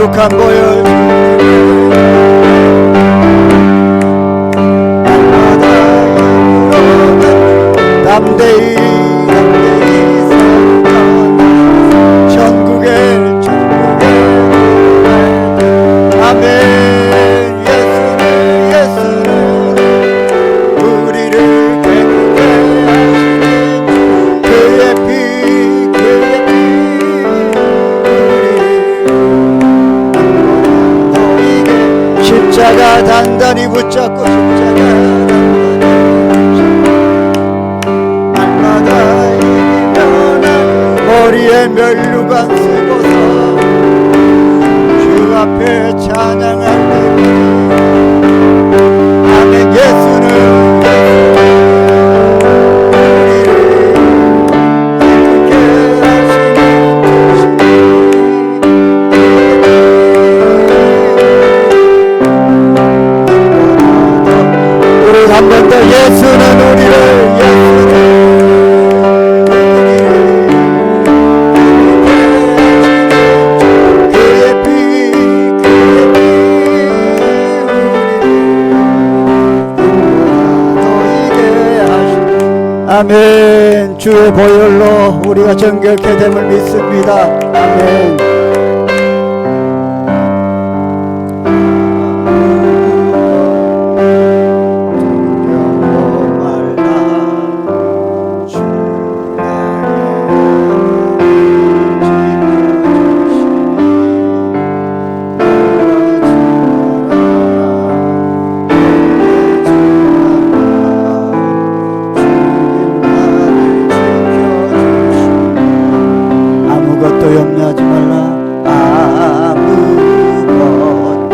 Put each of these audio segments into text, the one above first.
거룩한 보혈 날마다 담대히 전국에 아멘. 예수는 우리를 깨끗게 하시는 그의 피 십자가 단단히 붙잡고 십자가 날마다 이기면 머리에 면류관 쓰고서 주 앞에 찬양할 때 아멘. 예수는 한 번 더 예수는 우리를 그의 피 아멘. 주의 보혈로 우리가 정결케 됨을 믿습니다. 아멘. 염려하지 말라. 아무것도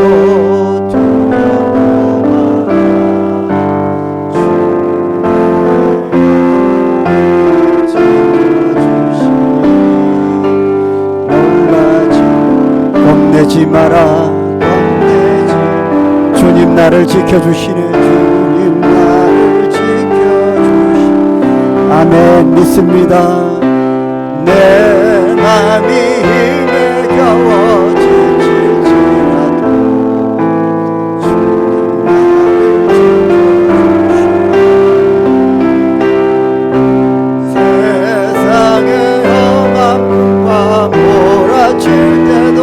겁내지 마라. 주님 나를 지켜주시네. 주님 나를 지켜주시네. 아멘. 믿습니다. 내 맘이 힘에 겨워 지칠지라도 주님 나를 세상의 험한 풍파 몰아칠 때도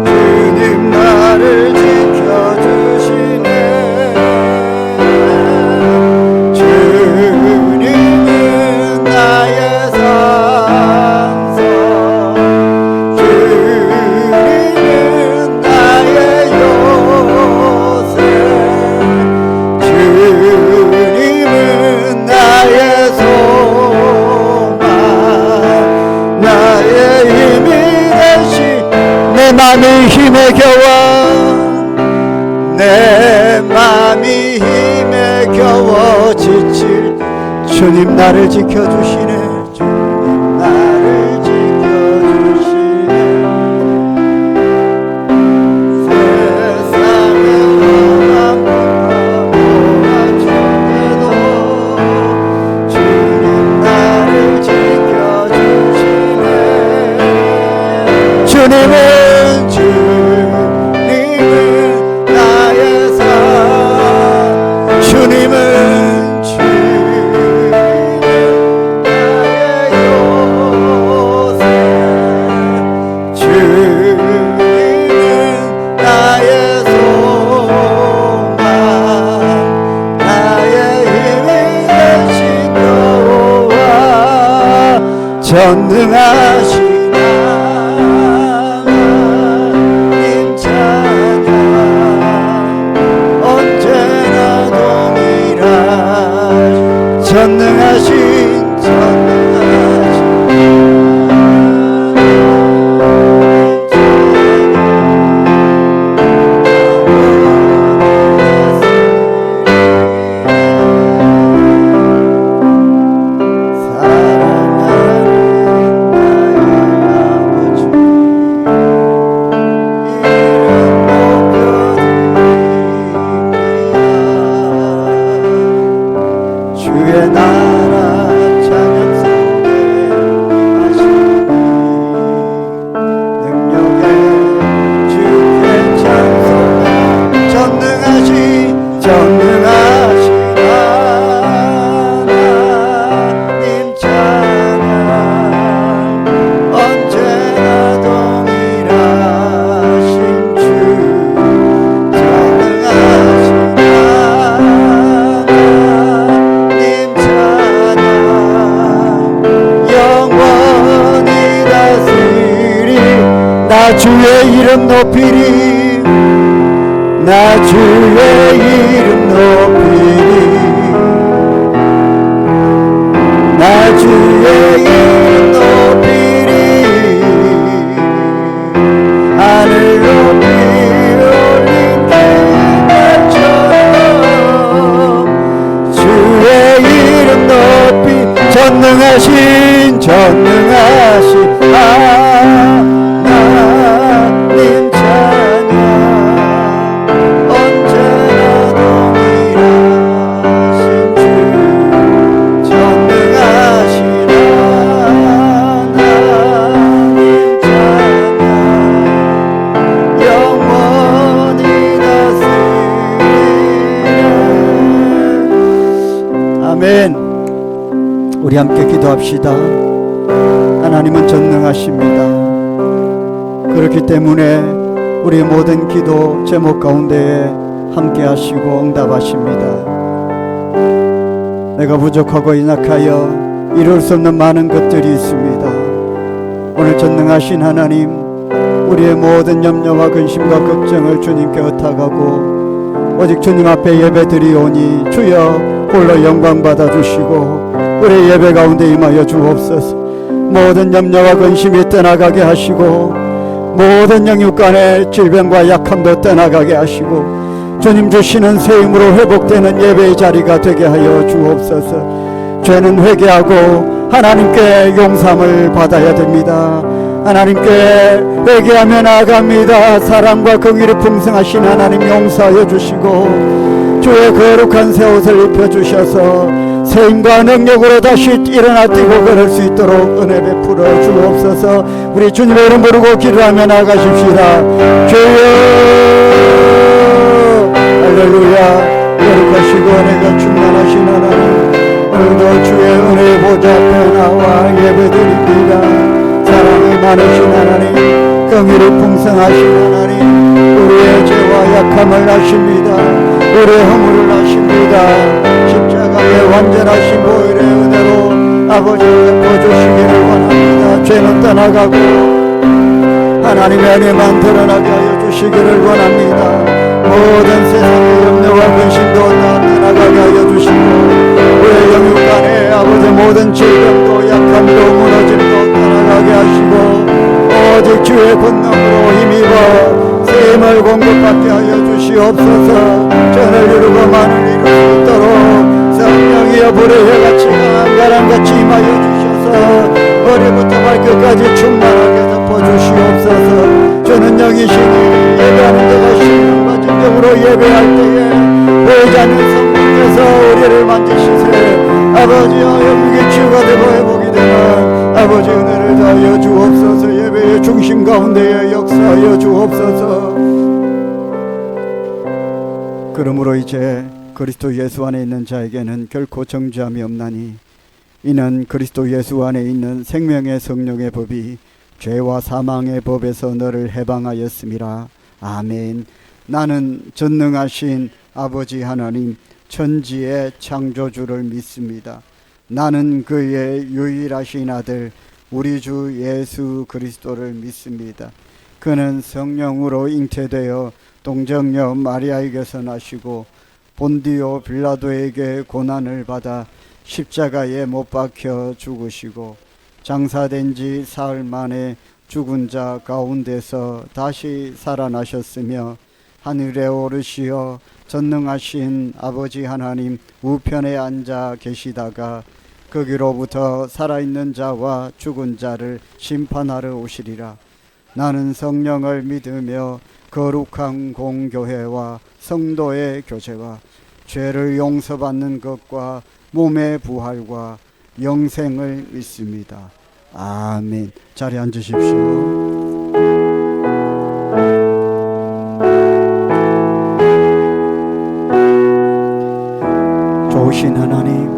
주님 나를 지켜주시네. 주님은 나의 내 맘이 힘에 겨워 내 맘이 힘에 겨워 지칠 주님 나를 지켜주시네. 주님 나를 지켜주시네. 세상의 험한 풍파 몰아칠 때도 주님 나를 지켜주시네. 주님은 전능하신 하나님 찬양 언제나 동일하신 전능하신 나 주의 이름 높이리 나 주의 이름 높이리 나 주의 이름 높이리 하늘 높이 올린 기별처럼 주의 이름 높이 전능하신 하나님 찬양 언제나 동일하신 주 전능하신 하나님 찬양 영원히 다스리네. 아멘. 우리 함께 기도합시다. 하나님은 전능하십니다. 그렇기 때문에 우리 모든 기도 제목 가운데에 함께 하시고 응답하십니다. 내가 부족하고 연약하여 이룰 수 없는 많은 것들이 있습니다. 오늘 전능하신 하나님, 우리의 모든 염려와 근심과 걱정을 주님께 의탁하고 오직 주님 앞에 예배드리오니 주여 홀로 영광 받아주시고 우리의 예배 가운데 임하여 주옵소서. 모든 염려와 근심이 떠나가게 하시고 모든 영육간의 질병과 약함도 떠나가게 하시고 주님 주시는 새 힘으로 회복되는 예배의 자리가 되게 하여 주옵소서. 죄는 회개하고 하나님께 용서함을 받아야 됩니다. 하나님께 회개하며 나아갑니다. 사랑과 긍휼이 풍성하신 하나님 용서하여 주시고 주의 거룩한 새 옷을 입혀주셔서 새 힘과 능력으로 다시 일어나 뛰고 걸을 수 있도록 은혜 베풀어 주옵소서. 우리 주님의 이름 부르고 기도하며 나가십시다. 주여 할렐루야. 거룩하시고 은혜가 충만하신 하나님, 오늘도 주의 은혜의 보좌 앞에 나와 예배드립니다. 사랑이 많으신 하나님, 긍휼이 풍성하신 하나님, 우리의 죄와 약함을 아십니다. 우리의 허물을 아십니다. 십자가의 완전하신 보혈의 은혜로 아버지 베풀어주시기를 원합니다. 죄는 떠나가고 하나님의 은혜만 드러나게 하여 주시기를 원합니다. 모든 세상의 염려와 근심도 다 떠나가게 하여 주시고 우리의 영육간에 아버지 모든 질병도 약함도 무너짐도 떠나가게 하시고 오직 주의 권능으로 힘입어 샘을 공급받게 하여 주시옵소서. 전을 이루고 만을 이룰 수 있도록 성령이여 불의 해같이 강한 바람같이 임하여 주셔서 머리부터 발끝까지 충만하게 덮어주시옵소서. 주는 영이시니 예배하는 자가 신령과 진정으로 예배할 때에 보이지 않는 성령께서 우리를 만지시세. 아버지여 영육이 치유가 되고 회복이 되는 아버지 은혜를 다하여 주옵소서. 예배의 중심 가운데에 역사하여 주옵소서. 그러므로 이제 그리스도 예수 안에 있는 자에게는 결코 정죄함이 없나니 이는 그리스도 예수 안에 있는 생명의 성령의 법이 죄와 사망의 법에서 너를 해방하였음이라. 아멘. 나는 전능하신 아버지 하나님 천지의 창조주를 믿습니다. 나는 그의 유일하신 아들 우리 주 예수 그리스도를 믿습니다. 그는 성령으로 잉태되어 동정녀 마리아에게서 나시고 본디오 빌라도에게 고난을 받아 십자가에 못 박혀 죽으시고 장사된 지 사흘 만에 죽은 자 가운데서 다시 살아나셨으며 하늘에 오르시어 전능하신 아버지 하나님 우편에 앉아 계시다가 거기로부터 살아있는 자와 죽은 자를 심판하러 오시리라. 나는 성령을 믿으며 거룩한 공교회와 성도의 교제와 죄를 용서받는 것과 몸의 부활과 영생을 믿습니다. 아멘. 자리에 앉으십시오. 좋으신 하나님,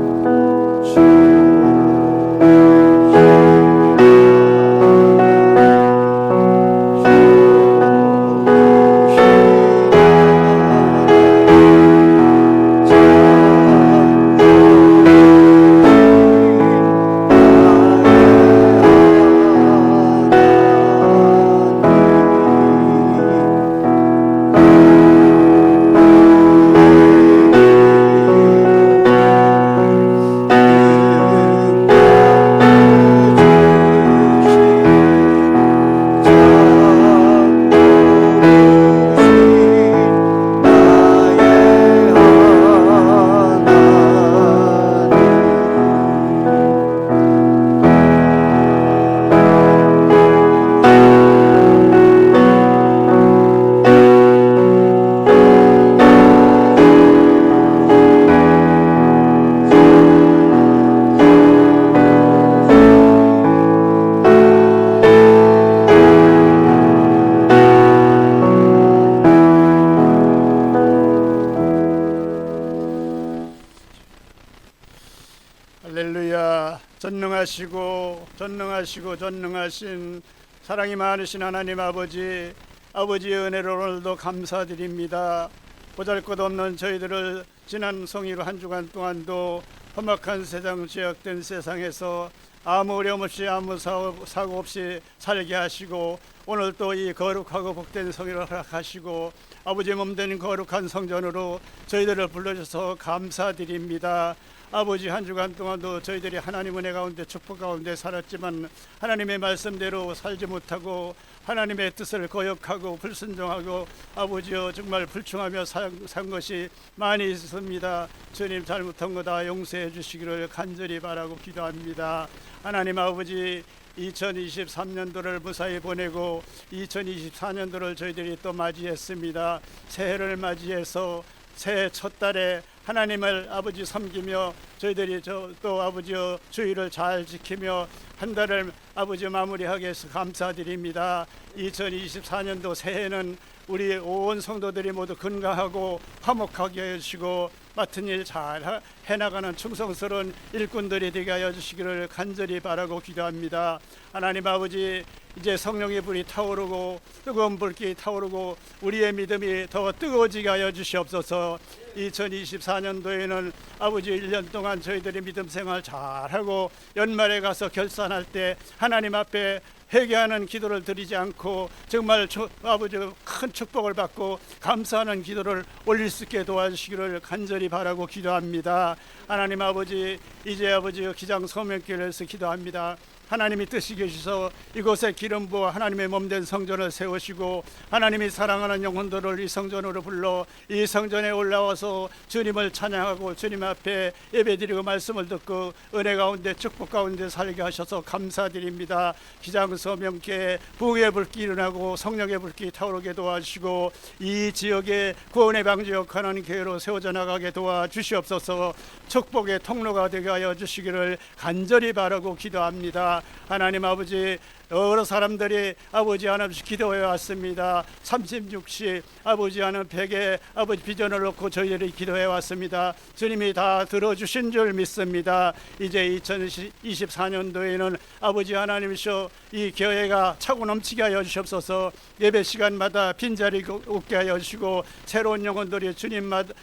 전능하신 사랑이 많으신 하나님 아버지, 아버지의 은혜를 오늘도 감사드립니다. 보잘것없는 저희들을 지난 성의로 한 주간 동안도 험악한 세상, 죄악된 세상에서 아무 어려움 없이 아무 사고 없이 살게 하시고, 오늘 또 이 거룩하고 복된 성의를 허락하시고 아버지 몸된 거룩한 성전으로 저희들을 불러주셔서 감사드립니다. 아버지, 한 주간 동안도 저희들이 하나님 은혜 가운데 축복 가운데 살았지만 하나님의 말씀대로 살지 못하고 하나님의 뜻을 거역하고 불순종하고 아버지여 정말 불충하며 산 것이 많이 있습니다. 주님, 잘못한 거 다 용서해 주시기를 간절히 바라고 기도합니다. 하나님 아버지, 2023년도를 무사히 보내고 2024년도를 저희들이 또 맞이했습니다. 새해를 맞이해서 새해 첫 달에 하나님을 아버지 섬기며 저희들이 또 아버지여 주의를 잘 지키며 한 달을 아버지 마무리하게 해서 감사드립니다. 2024년도 새해는 우리 온 성도들이 모두 건강하고 화목하게 해주시고 맡은 일 잘 해나가는 충성스러운 일꾼들이 되게 하여 주시기를 간절히 바라고 기도합니다. 하나님 아버지, 이제 성령의 불이 타오르고 뜨거운 불길이 타오르고 우리의 믿음이 더 뜨거워지게 하여 주시옵소서. 2024년도에는 아버지 1년 동안 저희들이 믿음 생활 잘하고 연말에 가서 결산할 때 하나님 앞에 회개하는 기도를 드리지 않고 정말 아버지 큰 축복을 받고 감사하는 기도를 올릴 수 있게 도와주시기를 간절히 바라고 기도합니다. 하나님 아버지, 이제 아버지 기장 소명길에서 기도합니다. 하나님이 뜻이 계셔서 이곳에 기름 부어 하나님의 몸된 성전을 세우시고 하나님이 사랑하는 영혼들을 이 성전으로 불러 이 성전에 올라와서 주님을 찬양하고 주님 앞에 예배드리고 말씀을 듣고 은혜 가운데 축복 가운데 살게 하셔서 감사드립니다. 기장소명교회 부의 불길이 일어나고 성령의 불길이 타오르게 도와주시고 이 지역에 구원의 방지역하는 교회로 세워져 나가게 도와주시옵소서. 축복의 통로가 되게 하여 주시기를 간절히 바라고 기도합니다. 하나님 아버지, 여러 사람들이 아버지 하나님께 기도해 왔습니다. 36시 아버지 하나님 100의 아버지 비전을 놓고 저희들이 기도해 왔습니다. 주님이 다 들어주신 줄 믿습니다. 이제 2024년도에는 아버지 하나님이셔 이 교회가 차고 넘치게 하여 주시옵소서. 예배 시간마다 빈자리 없게 하여 주시고 새로운 영혼들이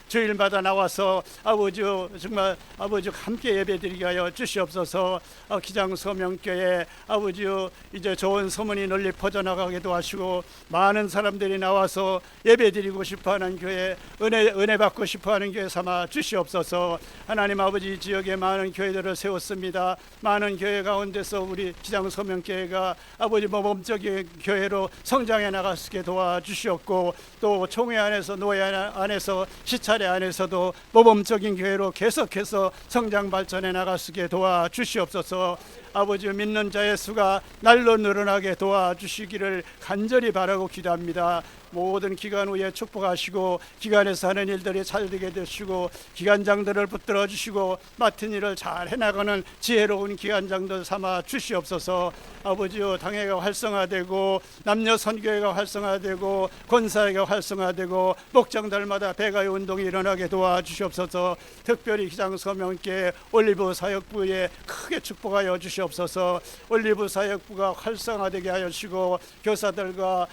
주일마다 나와서 아버지 정말 아버지 함께 예배드리게 하여 주시옵소서. 기장소명교회 아버지요, 이제 좋은 소문이 널리 퍼져나가기도 하시고 많은 사람들이 나와서 예배드리고 싶어하는 교회, 은혜 받고 싶어하는 교회 삼아 주시옵소서. 하나님 아버지, 지역에 많은 교회들을 세웠습니다. 많은 교회 가운데서 우리 기장소명교회가 아버지 모범적인 교회로 성장해 나갈 수 있게 도와주시옵고 또 총회 안에서 노회 안에서 시차례 안에서도 모범적인 교회로 계속해서 성장 발전해 나갈 수 있게 도와주시옵소서. 아버지, 믿는 자의 수가 날로 늘어나게 도와주시기를 간절히 바라고 기도합니다. 모든 기간 후에 축복하시고 기간에서 하는 일들이 잘 되게 되시고 기관장들을 붙들어 주시고 맡은 일을 잘 해나가는 지혜로운 기관장들 삼아 주시옵소서. 아버지요, 당회가 활성화되고 남녀 선교회가 활성화되고 권사회가 활성화되고 목장들마다 배가의 운동이 일어나게 도와주시옵소서. 특별히 기장소명교회 올리브 사역부에 크게 축복하여 주시옵소서. 올리브 사역부가 활성화되게 하여 주시고 교사들과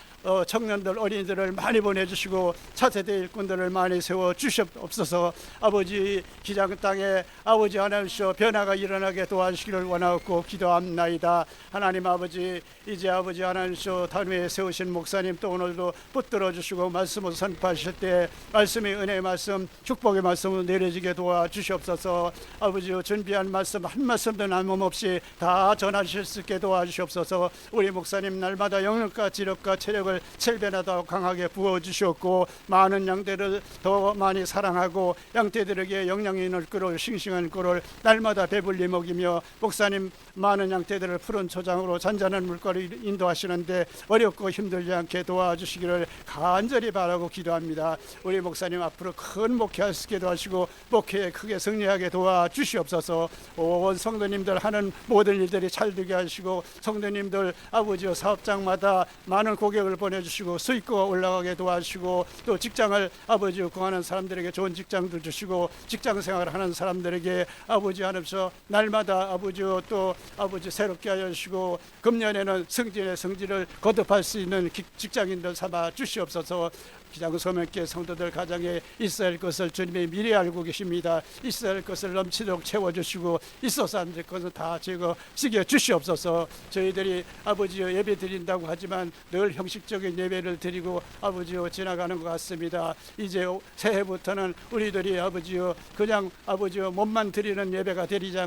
청년들, 어린이들을 많이 보내주시고 차세대 일꾼들을 많이 세워 주시옵소서. 아버지, 기장 땅에 아버지 하나님이시여 변화가 일어나게 도와주시기를 원하고 기도합나이다. 하나님 아버지, 이제 아버지 하나님이시여 단위에 세우신 목사님 또 오늘도 붙들어 주시고 말씀을 선포하실 때 말씀의 은혜의 말씀, 축복의 말씀을 내려지게 도와주시옵소서. 아버지, 준비한 말씀 한 말씀도 남음없이 다 전하실 수 있게 도와주시옵소서. 우리 목사님 날마다 영역과 지력과 체력을 7배나 더 강하게 부어주셨고 많은 양떼를 더 많이 사랑하고 양떼들에게 영양이 있는 꿀을 싱싱한 꿀을 날마다 배불리 먹이며 목사님 많은 양떼들을 푸른 초장으로 잔잔한 물가를 인도하시는데 어렵고 힘들지 않게 도와주시기를 간절히 바라고 기도합니다. 우리 목사님 앞으로 큰 목회할 수 있게 도와주시고 목회에 크게 승리하게 도와주시옵소서. 온 성도님들 하는 모든 일들이 잘 되게 하시고 성도님들 아버지여 사업장마다 많은 고객을 보내주시고 수익과 올라가게 도와주시고 또 직장을 아버지 구하는 사람들에게 좋은 직장도 주시고 직장 생활을 하는 사람들에게 아버지 하나님께서 날마다 아버지 또 아버지 새롭게 하여 주시고 금년에는 승진의 성질을 거듭할 수 있는 직장인들 삼아 주시옵소서. 기장소명교회 성도들 가정에 있어야 할 것을 주님이 미리 알고 계십니다. 있어야 할 것을 넘치도록 채워주시고 있어서 안 될 것은 다 제거시켜 주시옵소서. 저희들이 아버지여 예배 드린다고 하지만 늘 형식적인 예배를 드리고 아버지여 지나가는 것 같습니다. 이제 새해부터는 우리들이 아버지여 그냥 아버지여 몸만 드리는 예배가 되지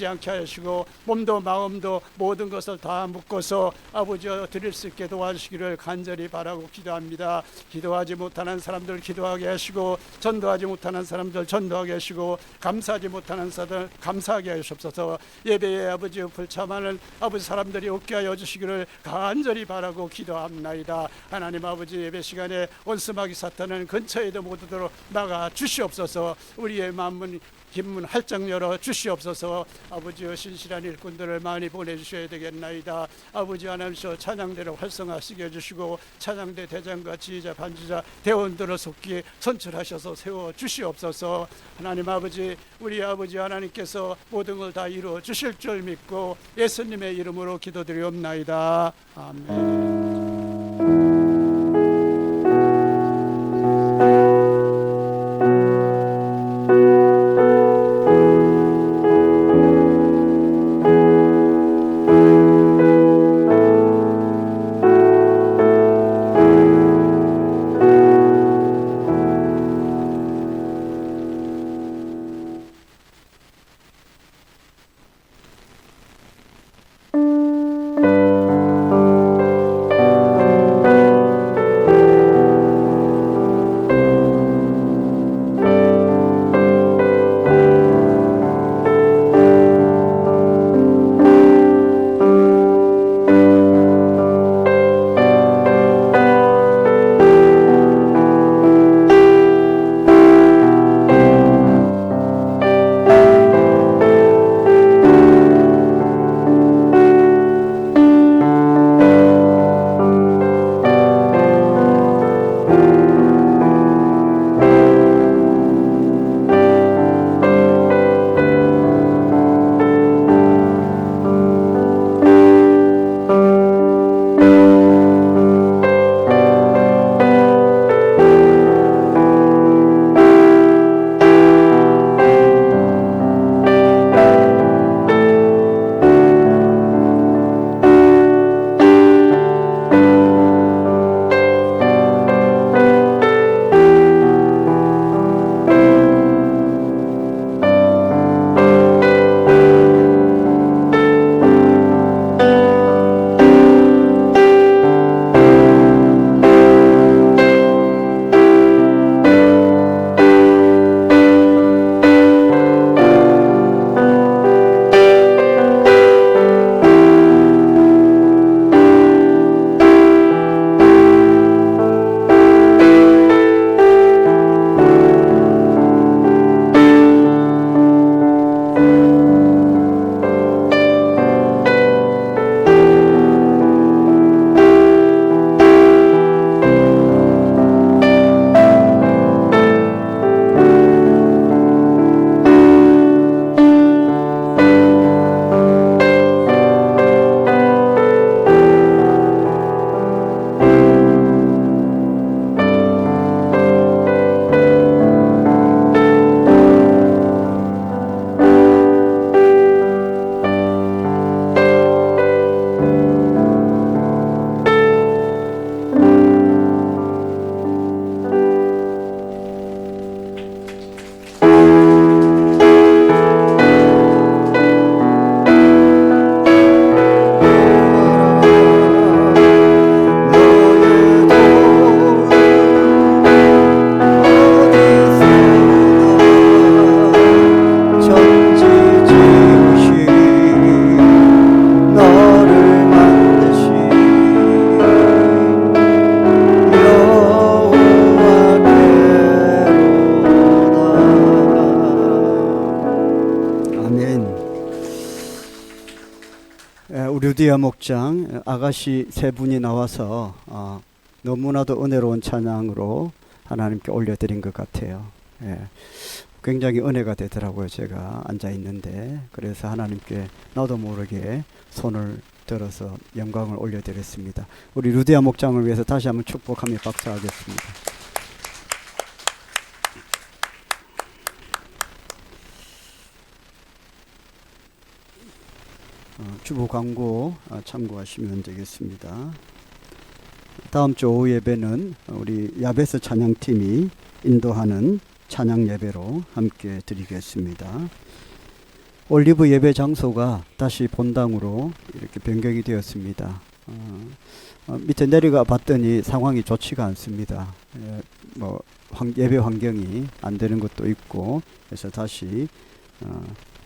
않게 하시고 몸도 마음도 모든 것을 다 묶어서 아버지여 드릴 수 있게 도와주시기를 간절히 바라고 기도합니다. 기도하지 못하는 사람들 기도하게 하시고 전도하지 못하는 사람들 전도하게 하시고 감사하지 못하는 사람들 감사하게 하시옵소서. 예배에 아버지 불참하는 아버지 사람들이 없게 하여 주시기를 간절히 바라고 기도합나이다. 하나님 아버지 예배 시간에 원수마귀 사탄은 근처에도 못 오도록 막아 주시옵소서. 우리의 마음은 긴문 활짝 열어 주시옵소서. 아버지여 신실한 일꾼들을 많이 보내주셔야 되겠나이다. 아버지 하나님께서 찬양대로 활성화시켜 주시고 찬양대 대장과 지휘자 반주자 대원들을 속기 선출하셔서 세워 주시옵소서. 하나님 아버지 우리 아버지 하나님께서 모든 걸 다 이루어 주실 줄 믿고 예수님의 이름으로 기도드리옵나이다. 아멘. 루디아 목장 아가씨 세 분이 나와서 너무나도 은혜로운 찬양으로 하나님께 올려드린 것 같아요. 예. 굉장히 은혜가 되더라고요. 제가 앉아 있는데 그래서 하나님께 나도 모르게 손을 들어서 영광을 올려드렸습니다. 우리 루디아 목장을 위해서 다시 한번 축복하며 박수하겠습니다. 주보 광고 참고하시면 되겠습니다. 다음 주 오후 예배는 우리 야베스 찬양팀이 인도하는 찬양 예배로 함께 드리겠습니다. 올리브 예배 장소가 다시 본당으로 이렇게 변경이 되었습니다. 밑에 내려가 봤더니 상황이 좋지가 않습니다. 예배 환경이 안 되는 것도 있고 그래서 다시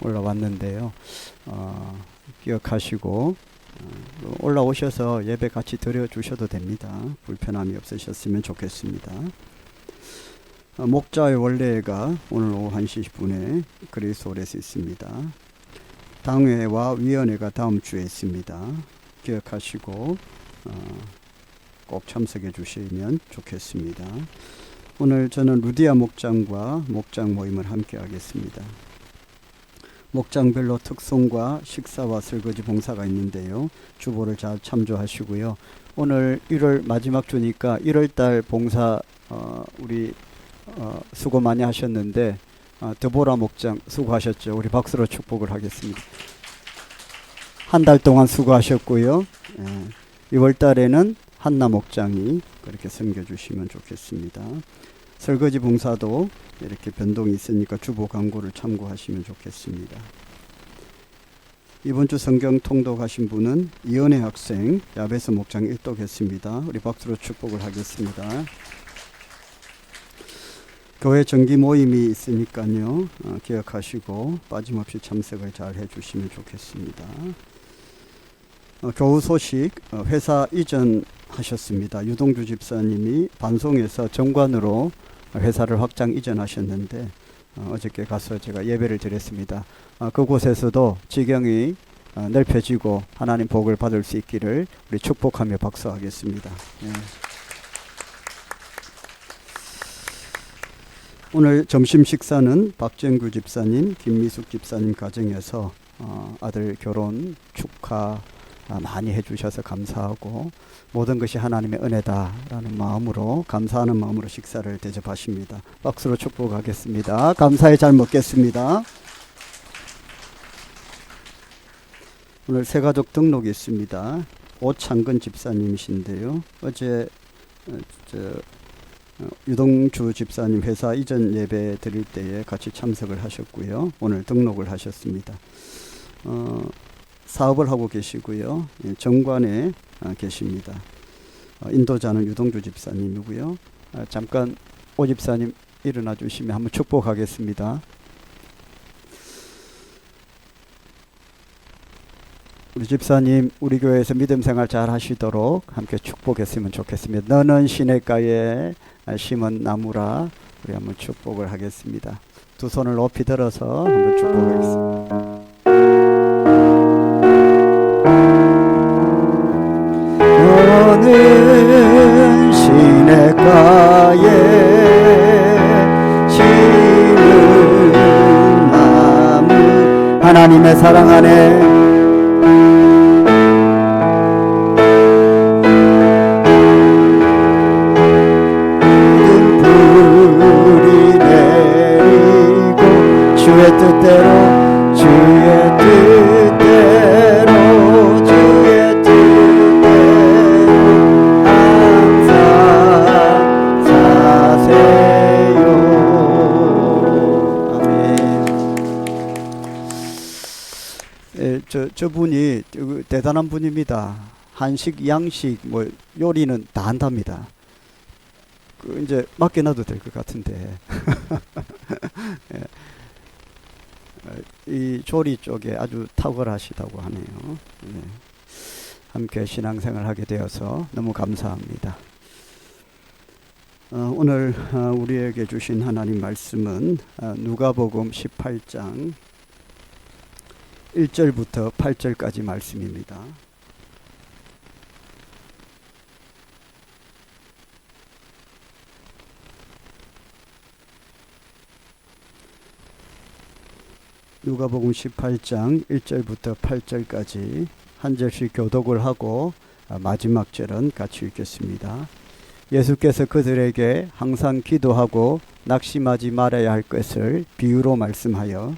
올라왔는데요. 기억하시고 올라오셔서 예배 같이 드려주셔도 됩니다. 불편함이 없으셨으면 좋겠습니다. 목자의 원래가 오늘 오후 1시 10분에 그리스홀에서 있습니다. 당회와 위원회가 다음 주에 있습니다. 기억하시고 꼭 참석해 주시면 좋겠습니다. 오늘 저는 루디아 목장과 목장 모임을 함께 하겠습니다. 목장별로 특송과 식사와 설거지 봉사가 있는데요. 주보를 잘 참조하시고요. 오늘 1월 마지막 주니까 1월달 봉사 우리 수고 많이 하셨는데 드보라 목장 수고하셨죠. 우리 박수로 축복을 하겠습니다. 한 달 동안 수고하셨고요. 2월달에는 한나 목장이 그렇게 섬겨주시면 좋겠습니다. 설거지 봉사도 이렇게 변동이 있으니까 주보 광고를 참고하시면 좋겠습니다. 이번 주 성경 통독하신 분은 이은혜 학생 야베스 목장 일독했습니다. 우리 박수로 축복을 하겠습니다. 교회 정기 모임이 있으니까요. 기억하시고 빠짐없이 참석을 잘 해주시면 좋겠습니다. 교우 소식 회사 이전하셨습니다. 유동주 집사님이 반송해서 정관으로 회사를 확장 이전하셨는데 어저께 가서 제가 예배를 드렸습니다. 그곳에서도 지경이 넓혀지고 하나님 복을 받을 수 있기를 우리 축복하며 박수하겠습니다. 네. 오늘 점심 식사는 박정규 집사님, 김미숙 집사님 가정에서 아들 결혼 축하 많이 해주셔서 감사하고 모든 것이 하나님의 은혜다라는 마음으로 감사하는 마음으로 식사를 대접하십니다. 박수로 축복하겠습니다. 감사히 잘 먹겠습니다. 오늘 새가족 등록이 있습니다. 오창근 집사님이신데요. 어제 유동주 집사님 회사 이전 예배 드릴 때에 같이 참석을 하셨고요. 오늘 등록을 하셨습니다. 사업을 하고 계시고요. 정관에 계십니다. 인도자는 유동주 집사님이고요. 잠깐 오 집사님 일어나 주시면 한번 축복하겠습니다. 우리 집사님 우리 교회에서 믿음 생활 잘 하시도록 함께 축복했으면 좋겠습니다. 너는 시냇가에 심은 나무라. 우리 한번 축복을 하겠습니다. 두 손을 높이 들어서 한번 축복하겠습니다. 너는 시냇가에 심은 나무 하나님의 사랑 안에 불이 내리고 주의 뜻대로 저분이 대단한 분입니다. 한식, 양식, 요리는 다 한답니다. 이제 맡겨놔도 될 것 같은데. 예. 이 조리 쪽에 아주 탁월하시다고 하네요. 예. 함께 신앙생활 하게 되어서 너무 감사합니다. 오늘 우리에게 주신 하나님 말씀은 누가복음 18장 1절부터 8절까지 말씀입니다. 누가복음 18장 1절부터 8절까지 한 절씩 교독을 하고 마지막 절은 같이 읽겠습니다. 예수께서 그들에게 항상 기도하고 낙심하지 말아야 할 것을 비유로 말씀하여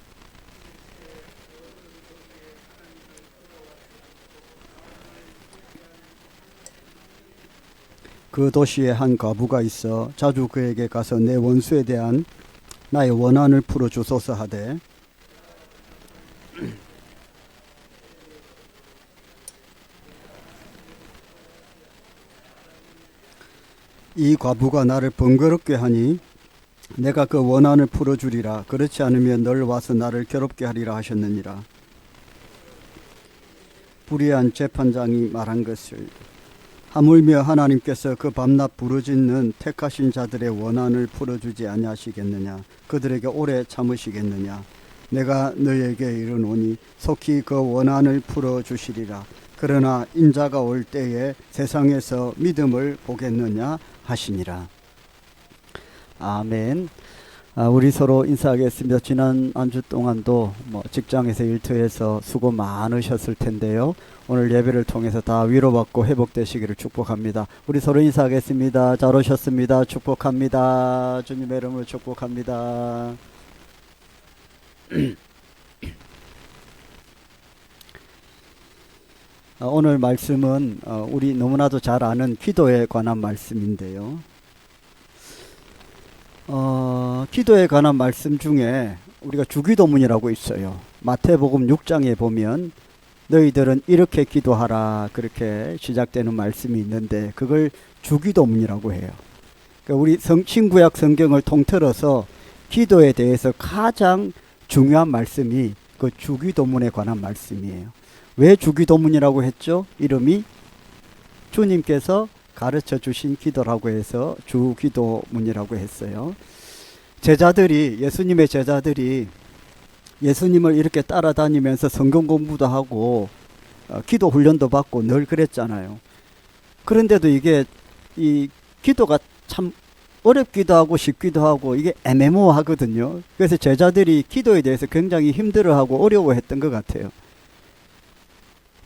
그 도시에 한 과부가 있어 자주 그에게 가서 내 원수에 대한 나의 원한을 풀어주소서 하되 이 과부가 나를 번거롭게 하니 내가 그 원한을 풀어주리라. 그렇지 않으면 널 와서 나를 괴롭게 하리라 하셨느니라. 불의한 재판장이 말한 것을 하물며 하나님께서 그 밤낮 부르짖는 택하신 자들의 원한을 풀어주지 아니하시겠느냐. 그들에게 오래 참으시겠느냐. 내가 너희에게 이르노니 속히 그 원한을 풀어주시리라. 그러나 인자가 올 때에 세상에서 믿음을 보겠느냐 하시니라. 아멘. 우리 서로 인사하겠습니다. 지난 한 주 동안도 직장에서 일터에서 수고 많으셨을 텐데요. 오늘 예배를 통해서 다 위로받고 회복되시기를 축복합니다. 우리 서로 인사하겠습니다. 잘 오셨습니다. 축복합니다. 주님의 이름으로 축복합니다. 오늘 말씀은 우리 너무나도 잘 아는 기도에 관한 말씀인데요. 기도에 관한 말씀 중에 우리가 주기도문이라고 있어요. 마태복음 6장에 보면 너희들은 이렇게 기도하라 그렇게 시작되는 말씀이 있는데 그걸 주기도문이라고 해요. 그러니까 우리 신구약 성경을 통틀어서 기도에 대해서 가장 중요한 말씀이 그 주기도문에 관한 말씀이에요. 왜 주기도문이라고 했죠? 이름이 주님께서 가르쳐 주신 기도라고 해서 주기도문이라고 했어요. 예수님의 제자들이 예수님을 이렇게 따라다니면서 성경 공부도 하고 기도 훈련도 받고 늘 그랬잖아요. 그런데도 이 기도가 참 어렵기도 하고 쉽기도 하고 이게 애매모호하거든요. 그래서 제자들이 기도에 대해서 굉장히 힘들어하고 어려워했던 것 같아요.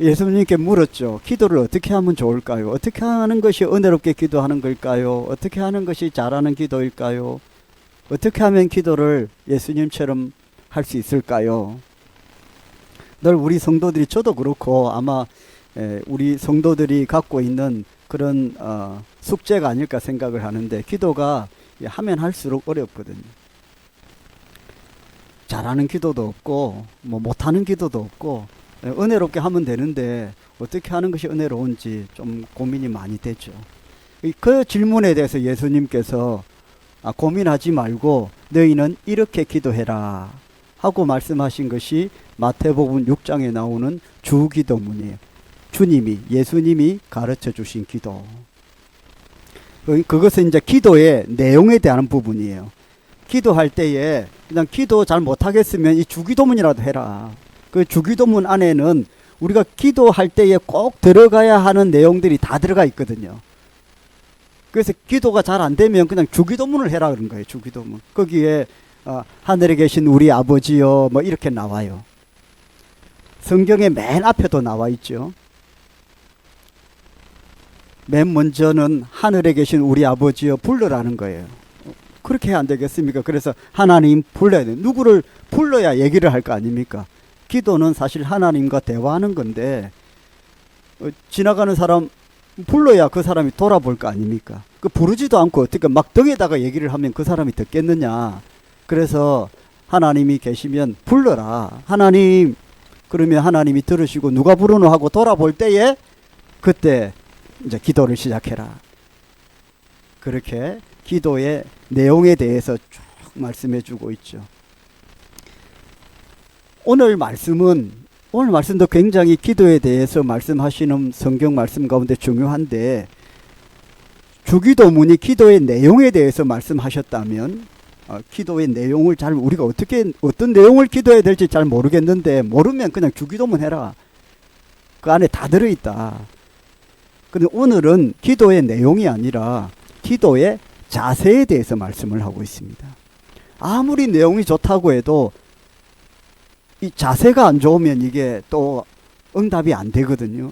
예수님께 물었죠. 기도를 어떻게 하면 좋을까요? 어떻게 하는 것이 은혜롭게 기도하는 걸까요? 어떻게 하는 것이 잘하는 기도일까요? 어떻게 하면 기도를 예수님처럼 할 수 있을까요? 늘 우리 성도들이, 저도 그렇고 아마 우리 성도들이 갖고 있는 그런 숙제가 아닐까 생각을 하는데, 기도가 하면 할수록 어렵거든요. 잘하는 기도도 없고 못하는 기도도 없고 은혜롭게 하면 되는데 어떻게 하는 것이 은혜로운지 좀 고민이 많이 되죠. 그 질문에 대해서 예수님께서 고민하지 말고 너희는 이렇게 기도해라 하고 말씀하신 것이 마태복음 6장에 나오는 주기도문이에요. 예수님이 가르쳐 주신 기도. 그것은 이제 기도의 내용에 대한 부분이에요. 기도할 때에 그냥 기도 잘 못하겠으면 이 주기도문이라도 해라. 그 주기도문 안에는 우리가 기도할 때에 꼭 들어가야 하는 내용들이 다 들어가 있거든요. 그래서 기도가 잘 안 되면 그냥 주기도문을 해라 그런 거예요. 주기도문. 거기에 하늘에 계신 우리 아버지여 이렇게 나와요. 성경의 맨 앞에도 나와 있죠. 맨 먼저는 하늘에 계신 우리 아버지여 불러라는 거예요. 그렇게 해야 안 되겠습니까? 그래서 하나님 불러야 돼. 누구를 불러야 얘기를 할 거 아닙니까? 기도는 사실 하나님과 대화하는 건데 지나가는 사람 불러야 그 사람이 돌아볼 거 아닙니까? 그 부르지도 않고 어떻게 막 등에다가 얘기를 하면 그 사람이 듣겠느냐. 그래서 하나님이 계시면 불러라. 하나님, 그러면 하나님이 들으시고 누가 부르노 하고 돌아볼 때에 그때 이제 기도를 시작해라. 그렇게 기도의 내용에 대해서 쭉 말씀해 주고 있죠. 오늘 말씀도 굉장히 기도에 대해서 말씀하시는 성경 말씀 가운데 중요한데, 주기도문이 기도의 내용에 대해서 말씀하셨다면 기도의 내용을 우리가 어떤 내용을 기도해야 될지 잘 모르겠는데, 모르면 그냥 주기도문 해라. 그 안에 다 들어있다. 근데 오늘은 기도의 내용이 아니라 기도의 자세에 대해서 말씀을 하고 있습니다. 아무리 내용이 좋다고 해도 이 자세가 안 좋으면 이게 또 응답이 안 되거든요.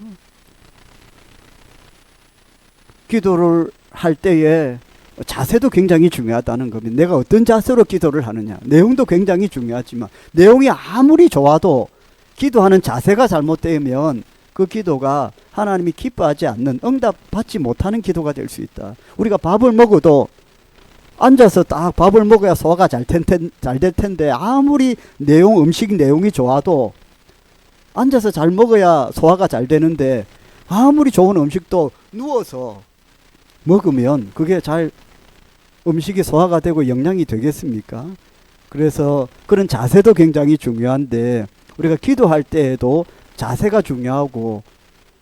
기도를 할 때에 자세도 굉장히 중요하다는 겁니다. 내가 어떤 자세로 기도를 하느냐. 내용도 굉장히 중요하지만 내용이 아무리 좋아도 기도하는 자세가 잘못되면 그 기도가 하나님이 기뻐하지 않는, 응답받지 못하는 기도가 될 수 있다. 우리가 밥을 먹어도 앉아서 딱 밥을 먹어야 소화가 잘 될 텐데 아무리 음식 내용이 좋아도 앉아서 잘 먹어야 소화가 잘 되는데 아무리 좋은 음식도 누워서 먹으면 그게 음식이 소화가 되고 영양이 되겠습니까? 그래서 그런 자세도 굉장히 중요한데 우리가 기도할 때에도 자세가 중요하고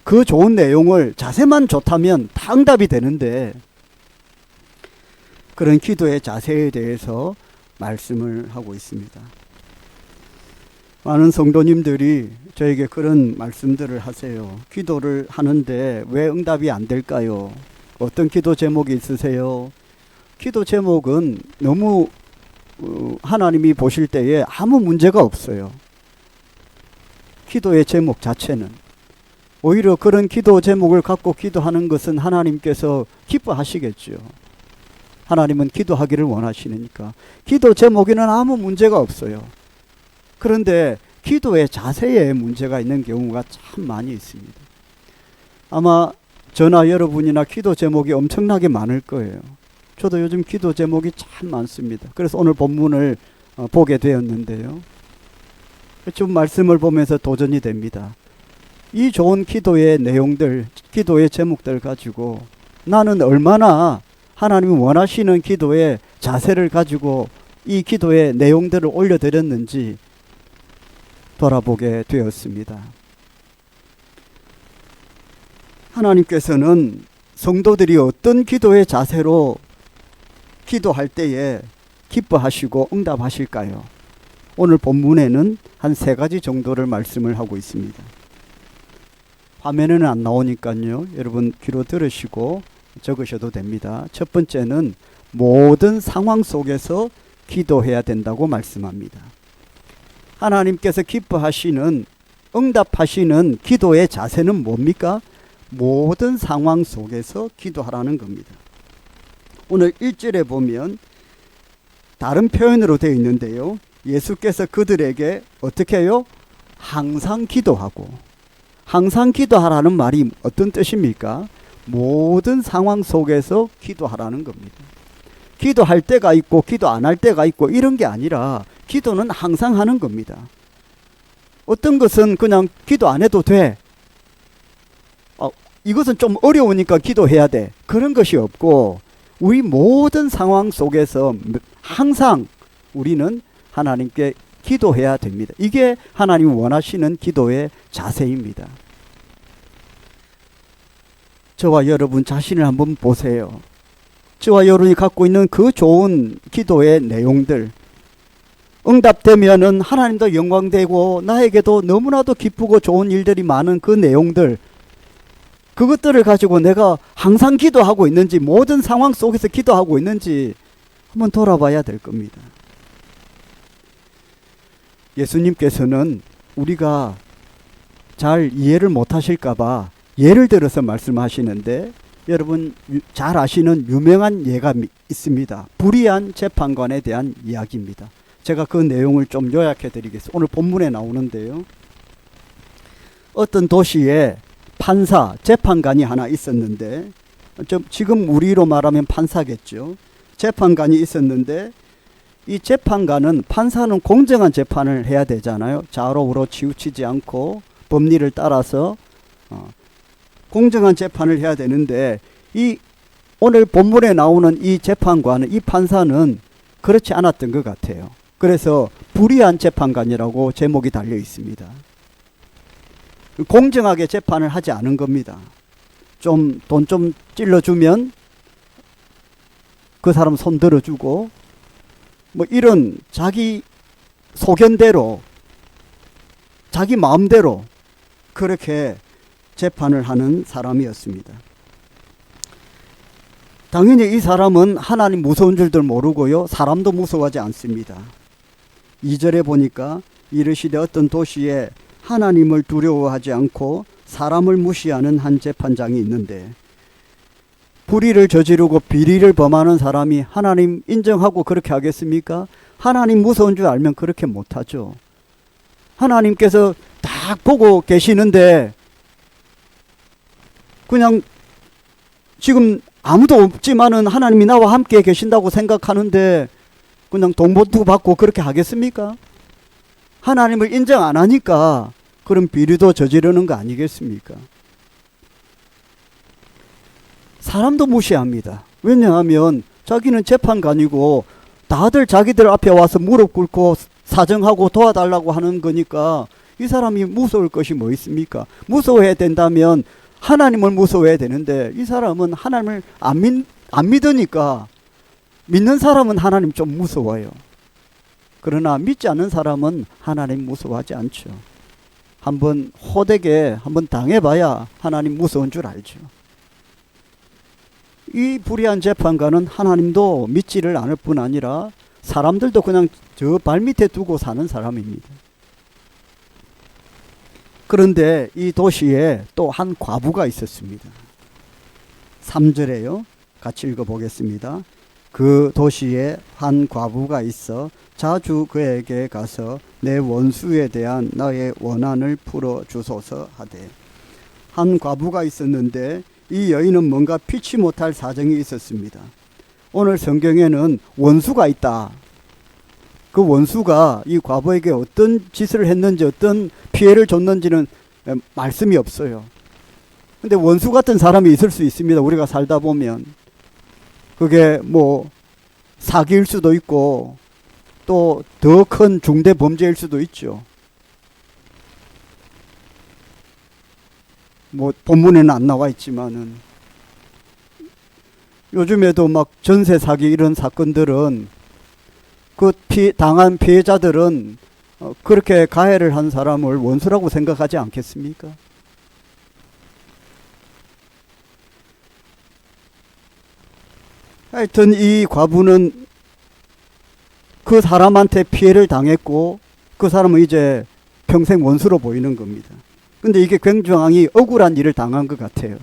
그 좋은 내용을 자세만 좋다면 다 응답이 되는데 그런 기도의 자세에 대해서 말씀을 하고 있습니다. 많은 성도님들이 저에게 그런 말씀들을 하세요. 기도를 하는데 왜 응답이 안 될까요? 어떤 기도 제목이 있으세요? 기도 제목은 너무 하나님이 보실 때에 아무 문제가 없어요. 기도의 제목 자체는. 오히려 그런 기도 제목을 갖고 기도하는 것은 하나님께서 기뻐하시겠죠. 하나님은 기도하기를 원하시니까. 기도 제목에는 아무 문제가 없어요. 그런데 기도의 자세에 문제가 있는 경우가 참 많이 있습니다. 아마 저나 여러분이나 기도 제목이 엄청나게 많을 거예요. 저도 요즘 기도 제목이 참 많습니다. 그래서 오늘 본문을 보게 되었는데요. 좀 말씀을 보면서 도전이 됩니다. 이 좋은 기도의 내용들, 기도의 제목들 가지고 나는 얼마나 하나님이 원하시는 기도의 자세를 가지고 이 기도의 내용들을 올려드렸는지 돌아보게 되었습니다. 하나님께서는 성도들이 어떤 기도의 자세로 기도할 때에 기뻐하시고 응답하실까요? 오늘 본문에는 한 3가지 정도를 말씀을 하고 있습니다. 화면에는 안 나오니까요. 여러분 귀로 들으시고 적으셔도 됩니다. 첫 번째는 모든 상황 속에서 기도해야 된다고 말씀합니다. 하나님께서 기뻐하시는, 응답하시는 기도의 자세는 뭡니까? 모든 상황 속에서 기도하라는 겁니다. 오늘 1절에 보면 다른 표현으로 되어 있는데요. 예수께서 그들에게 어떻게 해요? 항상 기도하고. 항상 기도하라는 말이 어떤 뜻입니까? 모든 상황 속에서 기도하라는 겁니다. 기도할 때가 있고 기도 안 할 때가 있고 이런 게 아니라 기도는 항상 하는 겁니다. 어떤 것은 그냥 기도 안 해도 돼. 이것은 좀 어려우니까 기도해야 돼. 그런 것이 없고 우리 모든 상황 속에서 항상 우리는 하나님께 기도해야 됩니다. 이게 하나님이 원하시는 기도의 자세입니다. 저와 여러분 자신을 한번 보세요. 저와 여러분이 갖고 있는 그 좋은 기도의 내용들, 응답되면은 하나님도 영광되고 나에게도 너무나도 기쁘고 좋은 일들이 많은 그 내용들, 그것들을 가지고 내가 항상 기도하고 있는지, 모든 상황 속에서 기도하고 있는지 한번 돌아봐야 될 겁니다. 예수님께서는 우리가 잘 이해를 못 하실까봐 예를 들어서 말씀하시는데, 여러분 잘 아시는 유명한 예가 있습니다. 불의한 재판관에 대한 이야기입니다. 제가 그 내용을 좀 요약해 드리겠습니다. 오늘 본문에 나오는데요. 어떤 도시에 판사, 재판관이 하나 있었는데, 지금 우리로 말하면 판사겠죠. 재판관이 있었는데, 이 재판관은, 판사는 공정한 재판을 해야 되잖아요. 좌로 우로 치우치지 않고 법리를 따라서 공정한 재판을 해야 되는데, 이 오늘 본문에 나오는 이 재판관은, 이 판사는 그렇지 않았던 것 같아요. 그래서 불의한 재판관이라고 제목이 달려 있습니다. 공정하게 재판을 하지 않은 겁니다. 돈 좀 찔러주면 그 사람 손 들어주고 뭐 이런 자기 소견대로, 자기 마음대로 그렇게 재판을 하는 사람이었습니다. 당연히 이 사람은 하나님 무서운 줄들 모르고요, 사람도 무서워하지 않습니다. 2절에 보니까 이르시되 어떤 도시에 하나님을 두려워하지 않고 사람을 무시하는 한 재판장이 있는데, 불의를 저지르고 비리를 범하는 사람이 하나님 인정하고 그렇게 하겠습니까? 하나님 무서운 줄 알면 그렇게 못하죠. 하나님께서 딱 보고 계시는데 그냥 지금 아무도 없지만은 하나님이 나와 함께 계신다고 생각하는데 그냥 동보투 받고 그렇게 하겠습니까? 하나님을 인정 안 하니까 그런 비리도 저지르는 거 아니겠습니까? 사람도 무시합니다. 왜냐하면 자기는 재판관이고 다들 자기들 앞에 와서 무릎 꿇고 사정하고 도와달라고 하는 거니까 이 사람이 무서울 것이 뭐 있습니까? 무서워해야 된다면 하나님을 무서워해야 되는데 이 사람은 하나님을 안 믿으니까 믿는 사람은 하나님 좀 무서워요. 그러나 믿지 않는 사람은 하나님 무서워하지 않죠. 한번 호되게 한번 당해봐야 하나님 무서운 줄 알죠. 이 불의한 재판관은 하나님도 믿지를 않을 뿐 아니라 사람들도 그냥 저 발밑에 두고 사는 사람입니다. 그런데 이 도시에 또 한 과부가 있었습니다. 3절에요. 같이 읽어보겠습니다. 그 도시에 한 과부가 있어 자주 그에게 가서 내 원수에 대한 나의 원한을 풀어주소서 하되, 한 과부가 있었는데 이 여인은 뭔가 피치 못할 사정이 있었습니다. 오늘 성경에는 원수가 있다. 그 원수가 이 과부에게 어떤 짓을 했는지 어떤 피해를 줬는지는 말씀이 없어요. 근데 원수 같은 사람이 있을 수 있습니다. 우리가 살다 보면 그게 뭐 사기일 수도 있고 또 더 큰 중대 범죄일 수도 있죠. 뭐 본문에는 안 나와 있지만은 요즘에도 막 전세 사기 이런 사건들은 그 당한 피해자들은 그렇게 가해를 한 사람을 원수라고 생각하지 않겠습니까? 하여튼 이 과부는 그 사람한테 피해를 당했고 그 사람은 이제 평생 원수로 보이는 겁니다. 근데 이게 굉장히 억울한 일을 당한 것 같아요.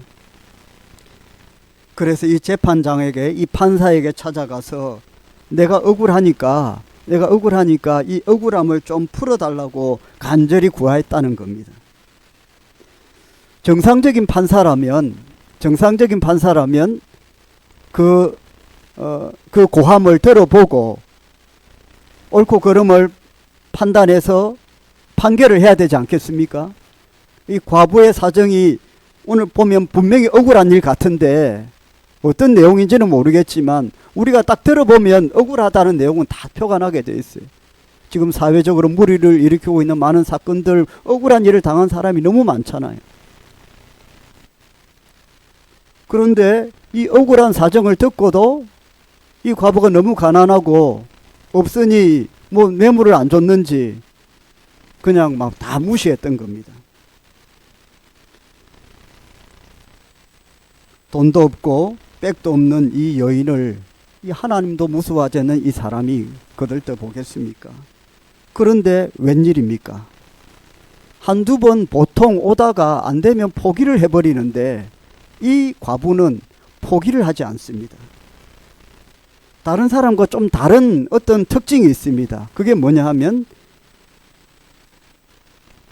그래서 이 재판장에게, 이 판사에게 찾아가서 내가 억울하니까 이 억울함을 좀 풀어달라고 간절히 구하했다는 겁니다. 정상적인 판사라면 그 고함을 들어보고 옳고 그름을 판단해서 판결을 해야 되지 않겠습니까? 이 과부의 사정이 오늘 보면 분명히 억울한 일 같은데 어떤 내용인지는 모르겠지만 우리가 딱 들어보면 억울하다는 내용은 다 표가 나게 돼 있어요. 지금 사회적으로 물의를 일으키고 있는 많은 사건들, 억울한 일을 당한 사람이 너무 많잖아요. 그런데 이 억울한 사정을 듣고도 이 과부가 너무 가난하고 없으니 뭐 뇌물을 안 줬는지 그냥 막 다 무시했던 겁니다. 돈도 없고 백도 없는 이 여인을 이 하나님도 무서워하지 않는 이 사람이 거들떠 보겠습니까? 그런데 웬일입니까? 한두 번 보통 오다가 안 되면 포기를 해버리는데 이 과부는 포기를 하지 않습니다. 다른 사람과 좀 다른 어떤 특징이 있습니다. 그게 뭐냐 하면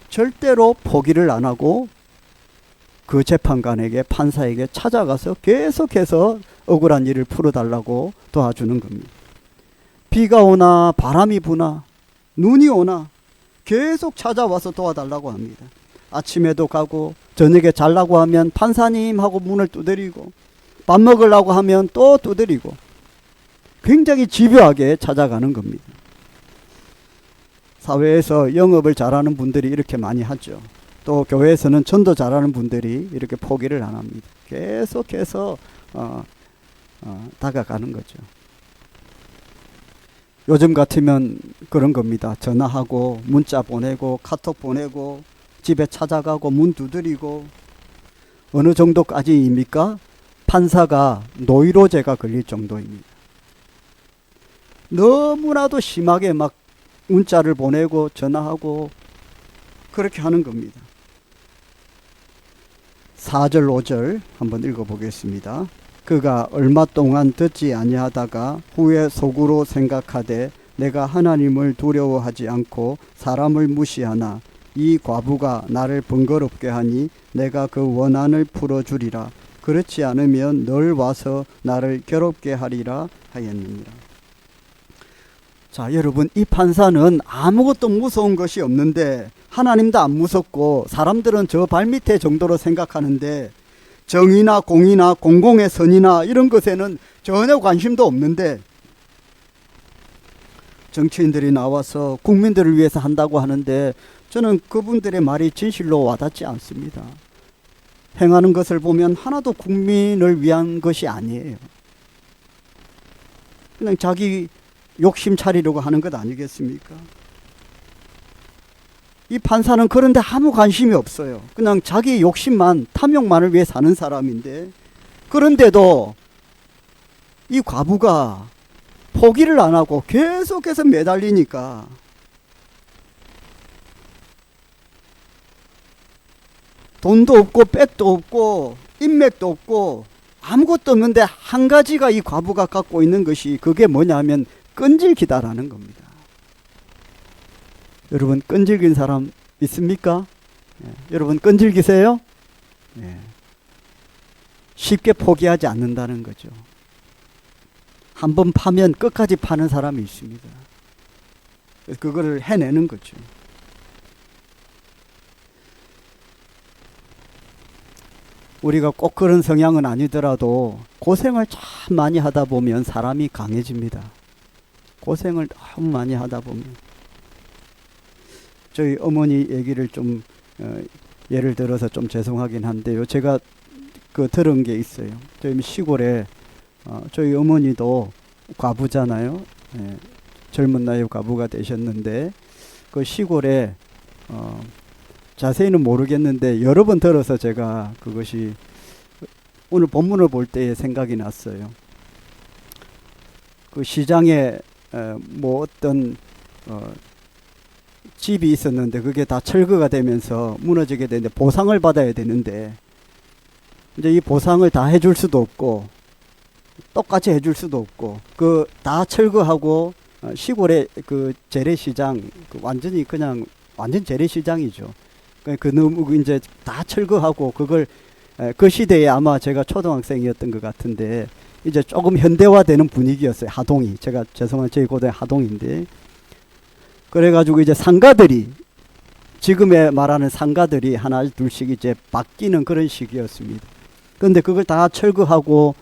절대로 포기를 안 하고 그 재판관에게, 판사에게 찾아가서 계속해서 억울한 일을 풀어달라고 도와주는 겁니다. 비가 오나 바람이 부나 눈이 오나 계속 찾아와서 도와달라고 합니다. 아침에도 가고 저녁에 자려고 하면 판사님 하고 문을 두드리고 밥 먹으려고 하면 또 두드리고 굉장히 집요하게 찾아가는 겁니다. 사회에서 영업을 잘하는 분들이 이렇게 많이 하죠. 또 교회에서는 전도 잘하는 분들이 이렇게 포기를 안 합니다. 계속해서 다가가는 거죠. 요즘 같으면 그런 겁니다. 전화하고 문자 보내고 카톡 보내고 집에 찾아가고 문 두드리고 어느 정도까지입니까? 판사가 노이로제가 걸릴 정도입니다. 너무나도 심하게 막 문자를 보내고 전화하고 그렇게 하는 겁니다. 4절 5절 한번 읽어보겠습니다. 그가 얼마 동안 듣지 아니하다가 후에 속으로 생각하되 내가 하나님을 두려워하지 않고 사람을 무시하나 이 과부가 나를 번거롭게 하니 내가 그 원한을 풀어주리라. 그렇지 않으면 널 와서 나를 괴롭게 하리라 하였느니라. 자, 여러분, 이 판사는 아무것도 무서운 것이 없는데 하나님도 안 무섭고 사람들은 저 발밑에 정도로 생각하는데 정의나 공의나 공공의 선이나 이런 것에는 전혀 관심도 없는데 정치인들이 나와서 국민들을 위해서 한다고 하는데 저는 그분들의 말이 진실로 와닿지 않습니다. 행하는 것을 보면 하나도 국민을 위한 것이 아니에요. 그냥 자기 욕심 차리려고 하는 것 아니겠습니까? 이 판사는 그런데 아무 관심이 없어요. 그냥 자기 욕심만, 탐욕만을 위해 사는 사람인데, 그런데도 이 과부가 포기를 안 하고 계속해서 매달리니까 돈도 없고 백도 없고 인맥도 없고 아무것도 없는데 한 가지가 이 과부가 갖고 있는 것이 그게 뭐냐면 끈질기다라는 겁니다. 여러분, 끈질긴 사람 있습니까? 여러분, 끈질기세요? 쉽게 포기하지 않는다는 거죠. 한번 파면 끝까지 파는 사람이 있습니다. 그래서 그거를 해내는 거죠. 우리가 꼭 그런 성향은 아니더라도 고생을 참 많이 하다 보면 사람이 강해집니다. 고생을 너무 많이 하다 보면. 저희 어머니 얘기를 좀 예를 들어서 좀 죄송하긴 한데요. 제가 들은 게 있어요. 저희 시골에 저희 어머니도 과부잖아요. 젊은 나이에 과부가 되셨는데 그 시골에 자세히는 모르겠는데 여러 번 들어서 제가 그것이 오늘 본문을 볼 때에 생각이 났어요. 그 시장에 뭐 어떤 집이 있었는데 그게 다 철거가 되면서 무너지게 되는데 보상을 받아야 되는데 이제 이 보상을 다 해줄 수도 없고 똑같이 해줄 수도 없고 그 다 철거하고 시골의 그 재래시장 완전히 그냥 완전 재래시장이죠. 그 너무 이제 다 철거하고 그걸 그 시대에 아마 제가 초등학생이었던 것 같은데 이제 조금 현대화되는 분위기였어요. 하동이 제가 죄송한 저희 고대 하동인데 그래가지고 이제 상가들이 지금에 말하는 상가들이 하나 둘씩 이제 바뀌는 그런 시기였습니다. 그런데 그걸 다 철거하고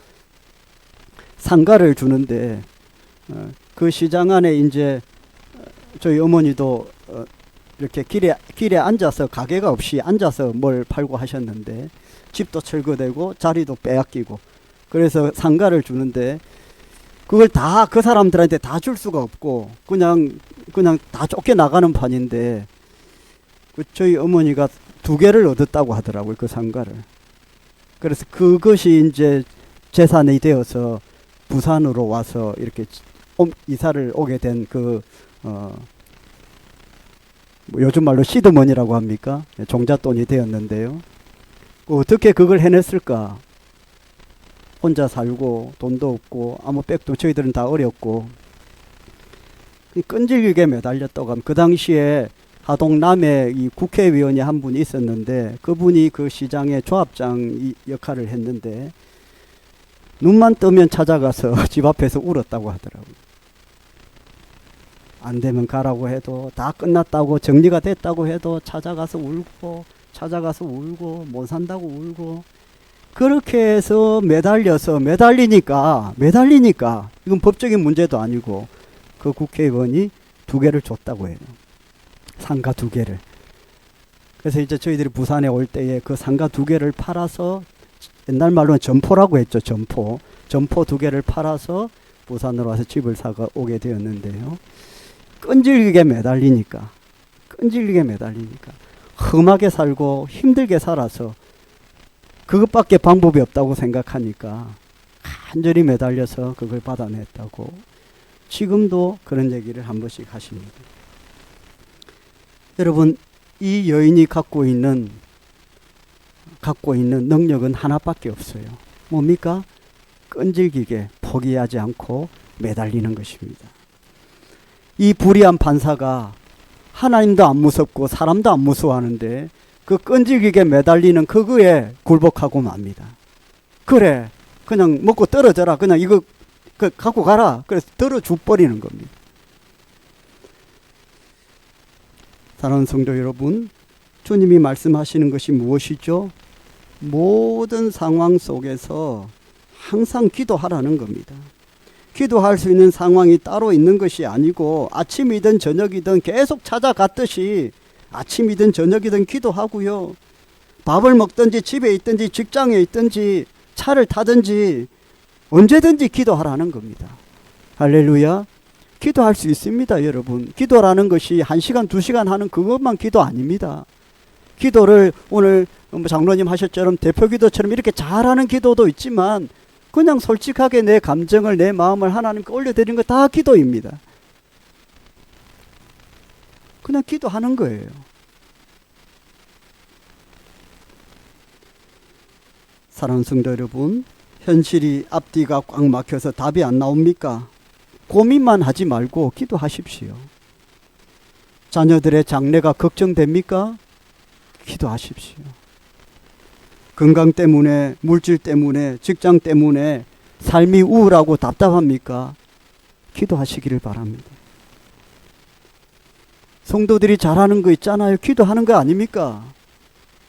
상가를 주는데 그 시장 안에 이제 저희 어머니도 이렇게 길에 앉아서 가게가 없이 앉아서 뭘 팔고 하셨는데 집도 철거되고 자리도 빼앗기고 그래서 상가를 주는데 그걸 다 그 사람들한테 다 줄 수가 없고 그냥 다 쫓겨나가는 판인데 저희 어머니가 2개를 얻었다고 하더라고요. 그 상가를. 그래서 그것이 이제 재산이 되어서 부산으로 와서 이렇게 이사를 오게 된 뭐 요즘 말로 시드머니라고 합니까? 종잣돈이 되었는데요. 어떻게 그걸 해냈을까? 혼자 살고 돈도 없고 아무 백도 저희들은 다 어렵고 끈질기게 매달렸다고 하면 그 당시에 하동 남에 이 국회의원이 한 분이 있었는데 그분이 그 시장의 조합장 역할을 했는데 눈만 뜨면 찾아가서 집 앞에서 울었다고 하더라고요. 안 되면 가라고 해도 다 끝났다고 정리가 됐다고 해도 찾아가서 울고 못 산다고 울고 그렇게 해서 매달리니까 이건 법적인 문제도 아니고 그 국회의원이 2개를 줬다고 해요. 상가 2개를. 그래서 이제 저희들이 부산에 올 때에 그 상가 2개를 팔아서 옛날 말로는 점포라고 했죠. 점포 2개를 팔아서 부산으로 와서 집을 사가 오게 되었는데요. 끈질기게 매달리니까 험하게 살고 힘들게 살아서 그것밖에 방법이 없다고 생각하니까 간절히 매달려서 그걸 받아냈다고 지금도 그런 얘기를 한 번씩 하십니다. 여러분, 이 여인이 갖고 있는 능력은 하나밖에 없어요. 뭡니까? 끈질기게 포기하지 않고 매달리는 것입니다. 이 불의한 판사가 하나님도 안 무섭고 사람도 안 무서워하는데 그 끈질기게 매달리는 그거에 굴복하고 맙니다. 그래, 그냥 먹고 떨어져라. 그냥 이거 갖고 가라. 그래서 떨어져 버리는 겁니다. 사랑하는 성도 여러분, 주님이 말씀하시는 것이 무엇이죠? 모든 상황 속에서 항상 기도하라는 겁니다. 기도할 수 있는 상황이 따로 있는 것이 아니고 아침이든 저녁이든 계속 찾아갔듯이 아침이든 저녁이든 기도하고요. 밥을 먹든지 집에 있든지 직장에 있든지 차를 타든지 언제든지 기도하라는 겁니다. 할렐루야. 기도할 수 있습니다, 여러분. 기도라는 것이 1시간, 2시간 하는 그것만 기도 아닙니다. 기도를 오늘 장로님 하셨처럼 대표 기도처럼 이렇게 잘하는 기도도 있지만 그냥 솔직하게 내 감정을, 내 마음을 하나님께 올려드리는 거 다 기도입니다. 그냥 기도하는 거예요. 사랑하는 성도 여러분, 현실이 앞뒤가 꽉 막혀서 답이 안 나옵니까? 고민만 하지 말고 기도하십시오. 자녀들의 장래가 걱정됩니까? 기도하십시오. 건강 때문에, 물질 때문에, 직장 때문에 삶이 우울하고 답답합니까? 기도하시기를 바랍니다. 성도들이 잘하는 거 있잖아요. 기도하는 거 아닙니까?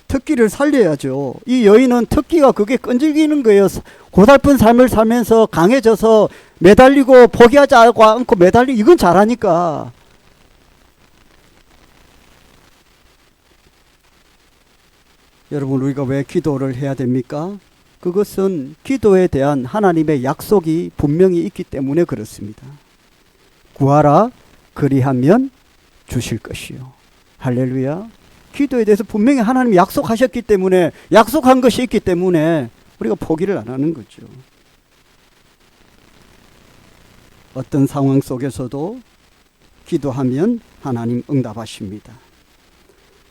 특기를 살려야죠. 이 여인은 특기가 그게 끈질기는 거예요. 고달픈 삶을 살면서 강해져서 매달리고 포기하지 않고 매달리고 이건 잘하니까. 여러분, 우리가 왜 기도를 해야 됩니까? 그것은 기도에 대한 하나님의 약속이 분명히 있기 때문에 그렇습니다. 구하라, 그리하면 주실 것이요. 할렐루야. 기도에 대해서 분명히 하나님이 약속하셨기 때문에, 약속한 것이 있기 때문에 우리가 포기를 안 하는 거죠. 어떤 상황 속에서도 기도하면 하나님 응답하십니다.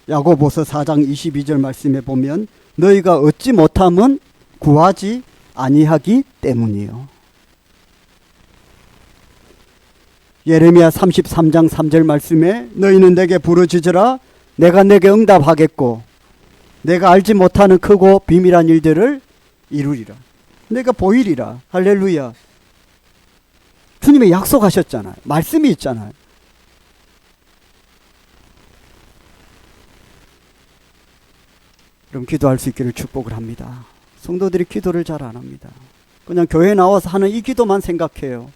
야고보서 4장 22절 말씀에 보면 너희가 얻지 못함은 구하지 아니하기 때문이요. 예레미야 33장 3절 말씀에 너희는 내게 부르짖으라 내가 내게 응답하겠고 내가 알지 못하는 크고 비밀한 일들을 이루리라. 내가 보이리라. 할렐루야. 주님이 약속하셨잖아요. 말씀이 있잖아요. 그럼 기도할 수 있기를 축복을 합니다. 성도들이 기도를 잘 안 합니다. 그냥 교회에 나와서 하는 이 기도만 생각해요.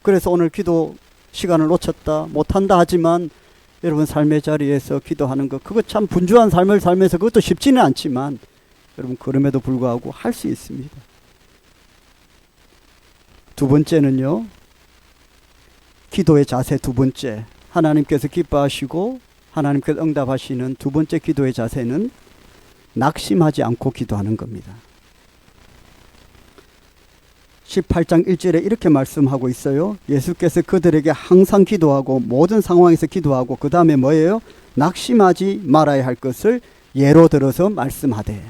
그래서 오늘 기도 시간을 놓쳤다, 못한다 하지만 여러분 삶의 자리에서 기도하는 것, 그거 참 분주한 삶을 살면서 그것도 쉽지는 않지만 여러분 그럼에도 불구하고 할 수 있습니다. 두 번째는요, 기도의 자세 두 번째, 하나님께서 기뻐하시고 하나님께서 응답하시는 두 번째 기도의 자세는 낙심하지 않고 기도하는 겁니다. 18장 1절에 이렇게 말씀하고 있어요. 예수께서 그들에게 항상 기도하고 모든 상황에서 기도하고 그 다음에 뭐예요? 낙심하지 말아야 할 것을 예로 들어서 말씀하되.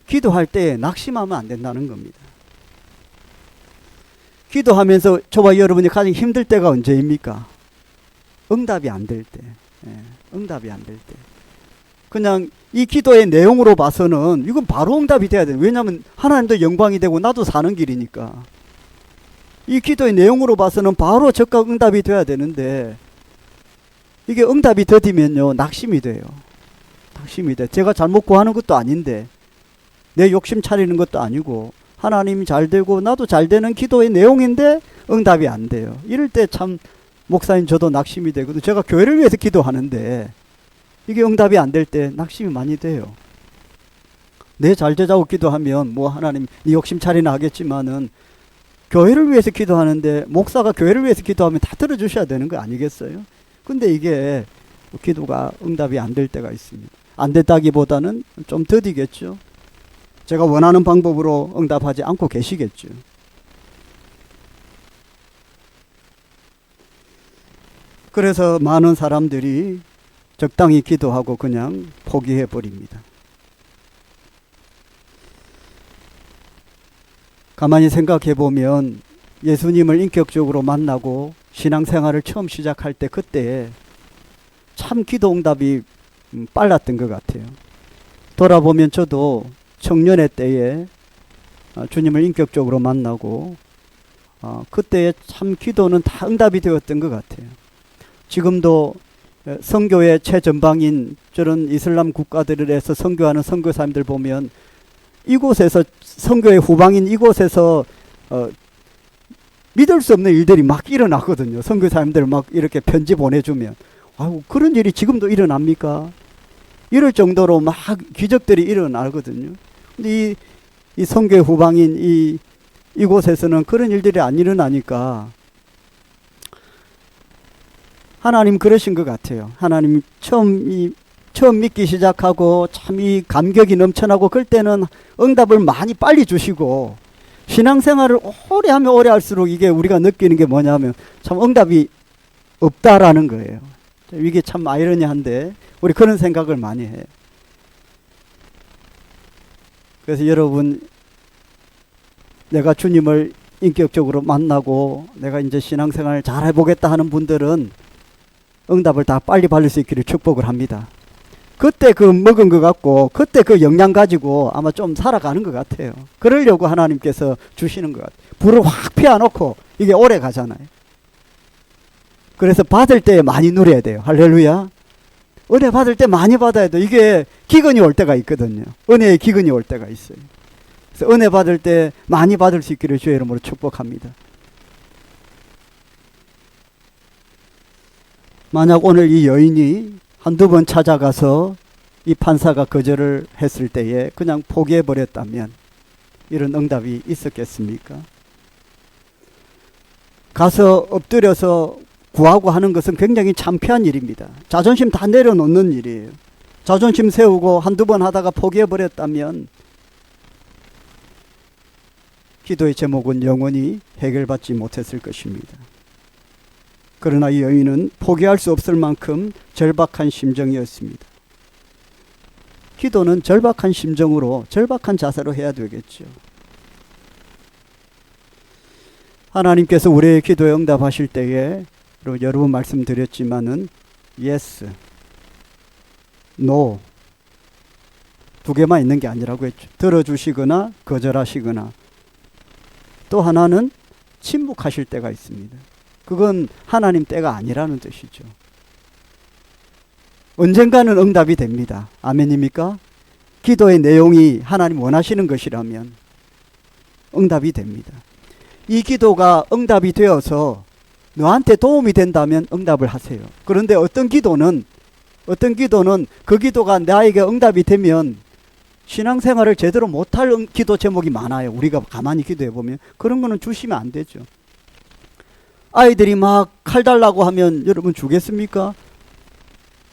기도할 때 낙심하면 안 된다는 겁니다. 기도하면서 저와 여러분이 가장 힘들 때가 언제입니까? 응답이 안 될 때. 응답이 안 될 때. 그냥 이 기도의 내용으로 봐서는 이건 바로 응답이 돼야 돼요. 왜냐하면 하나님도 영광이 되고 나도 사는 길이니까. 이 기도의 내용으로 봐서는 바로 적극 응답이 돼야 되는데 이게 응답이 더디면요 낙심이 돼요. 낙심이 돼. 제가 잘못 구하는 것도 아닌데 내 욕심 차리는 것도 아니고 하나님이 잘 되고 나도 잘 되는 기도의 내용인데 응답이 안 돼요. 이럴 때 참 목사님 저도 낙심이 되거든요. 제가 교회를 위해서 기도하는데 이게 응답이 안 될 때 낙심이 많이 돼요. 내 잘되자고 기도하면 뭐 하나님 네 욕심 차리나 하겠지만은 교회를 위해서 기도하는데 목사가 교회를 위해서 기도하면 다 들어주셔야 되는 거 아니겠어요? 근데 이게 기도가 응답이 안 될 때가 있습니다. 안 됐다기보다는 좀 더디겠죠. 제가 원하는 방법으로 응답하지 않고 계시겠죠. 그래서 많은 사람들이 적당히 기도하고 그냥 포기해 버립니다. 가만히 생각해 보면 예수님을 인격적으로 만나고 신앙생활을 처음 시작할 때 그때 참 기도 응답이 빨랐던 것 같아요. 돌아보면 저도 청년의 때에 주님을 인격적으로 만나고 그때의 참 기도는 다 응답이 되었던 것 같아요. 지금도 선교의 최전방인 저런 이슬람 국가들에서 선교하는 선교사님들 보면 이곳에서 선교의 후방인 이곳에서 믿을 수 없는 일들이 막 일어나거든요. 선교사님들 막 이렇게 편지 보내주면 아유 그런 일이 지금도 일어납니까? 이럴 정도로 막 기적들이 일어나거든요. 근데 이 선교의 후방인 이곳에서는 그런 일들이 안 일어나니까 하나님 그러신 것 같아요. 하나님 처음 믿기 시작하고 참 이 감격이 넘쳐나고 그럴 때는 응답을 많이 빨리 주시고 신앙생활을 오래 하면 오래 할수록 이게 우리가 느끼는 게 뭐냐면 참 응답이 없다라는 거예요. 이게 참 아이러니한데 우리 그런 생각을 많이 해요. 그래서 여러분 내가 주님을 인격적으로 만나고 내가 이제 신앙생활을 잘 해보겠다 하는 분들은 응답을 다 빨리 받을 수 있기를 축복을 합니다. 그때 그 먹은 것 같고 그때 그 영양 가지고 아마 좀 살아가는 것 같아요. 그러려고 하나님께서 주시는 것 같아요. 불을 확 피워놓고 이게 오래 가잖아요. 그래서 받을 때 많이 누려야 돼요. 할렐루야. 은혜 받을 때 많이 받아야 돼요. 이게 기근이 올 때가 있거든요. 은혜의 기근이 올 때가 있어요. 그래서 은혜 받을 때 많이 받을 수 있기를 주의 이름으로 축복합니다. 만약 오늘 이 여인이 한두 번 찾아가서 이 판사가 거절을 했을 때에 그냥 포기해버렸다면 이런 응답이 있었겠습니까? 가서 엎드려서 구하고 하는 것은 굉장히 창피한 일입니다. 자존심 다 내려놓는 일이에요. 자존심 세우고 한두 번 하다가 포기해버렸다면 기도의 제목은 영원히 해결받지 못했을 것입니다. 그러나 이 여인은 포기할 수 없을 만큼 절박한 심정이었습니다. 기도는 절박한 심정으로 절박한 자세로 해야 되겠죠. 하나님께서 우리의 기도에 응답하실 때에 여러 번 말씀드렸지만은 yes, no 두 개만 있는 게 아니라고 했죠. 들어주시거나 거절하시거나 또 하나는 침묵하실 때가 있습니다. 그건 하나님 때가 아니라는 뜻이죠. 언젠가는 응답이 됩니다. 아멘입니까? 기도의 내용이 하나님 원하시는 것이라면 응답이 됩니다. 이 기도가 응답이 되어서 너한테 도움이 된다면 응답을 하세요. 그런데 어떤 기도는 그 기도가 나에게 응답이 되면 신앙생활을 제대로 못할 기도 제목이 많아요. 우리가 가만히 기도해 보면 그런 거는 주시면 안 되죠. 아이들이 막 칼 달라고 하면 여러분 주겠습니까?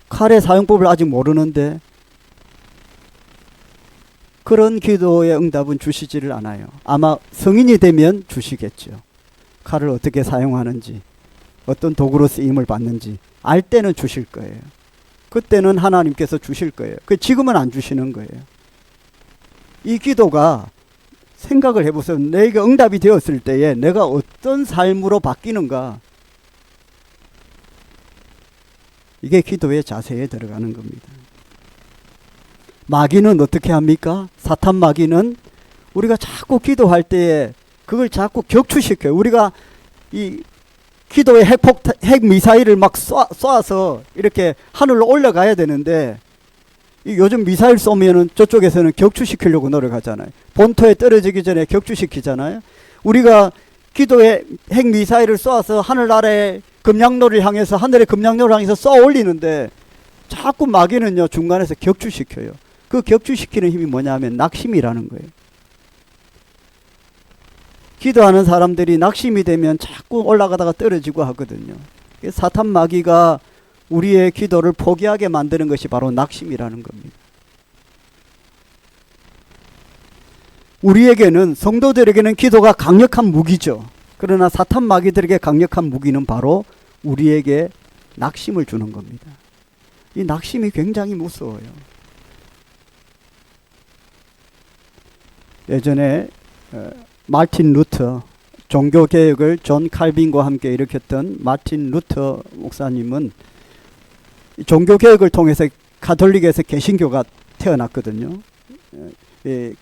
칼의 사용법을 아직 모르는데 그런 기도의 응답은 주시지를 않아요. 아마 성인이 되면 주시겠죠. 칼을 어떻게 사용하는지 어떤 도구로 쓰임을 받는지 알 때는 주실 거예요. 그때는 하나님께서 주실 거예요. 지금은 안 주시는 거예요. 이 기도가 생각을 해보세요. 내가 응답이 되었을 때에 내가 어떤 삶으로 바뀌는가. 이게 기도의 자세에 들어가는 겁니다. 마귀는 어떻게 합니까? 사탄 마귀는 우리가 자꾸 기도할 때에 그걸 자꾸 격추시켜요. 우리가 이 기도의 핵 미사일을 막 쏴서 이렇게 하늘로 올라가야 되는데 요즘 미사일 쏘면은 저쪽에서는 격추시키려고 노력하잖아요. 본토에 떨어지기 전에 격추시키잖아요. 우리가 기도에 핵 미사일을 쏘아서 하늘나라의 금양로를 향해서 하늘의 금양로를 향해서 쏘아 올리는데 자꾸 마귀는요 중간에서 격추시켜요. 그 격추시키는 힘이 뭐냐면 낙심이라는 거예요. 기도하는 사람들이 낙심이 되면 자꾸 올라가다가 떨어지고 하거든요. 사탄 마귀가 우리의 기도를 포기하게 만드는 것이 바로 낙심이라는 겁니다. 우리에게는 성도들에게는 기도가 강력한 무기죠. 그러나 사탄 마귀들에게 강력한 무기는 바로 우리에게 낙심을 주는 겁니다. 이 낙심이 굉장히 무서워요. 예전에 마틴 루터, 종교개혁을 존 칼빈과 함께 일으켰던 마틴 루터 목사님은 종교개혁을 통해서 가톨릭에서 개신교가 태어났거든요.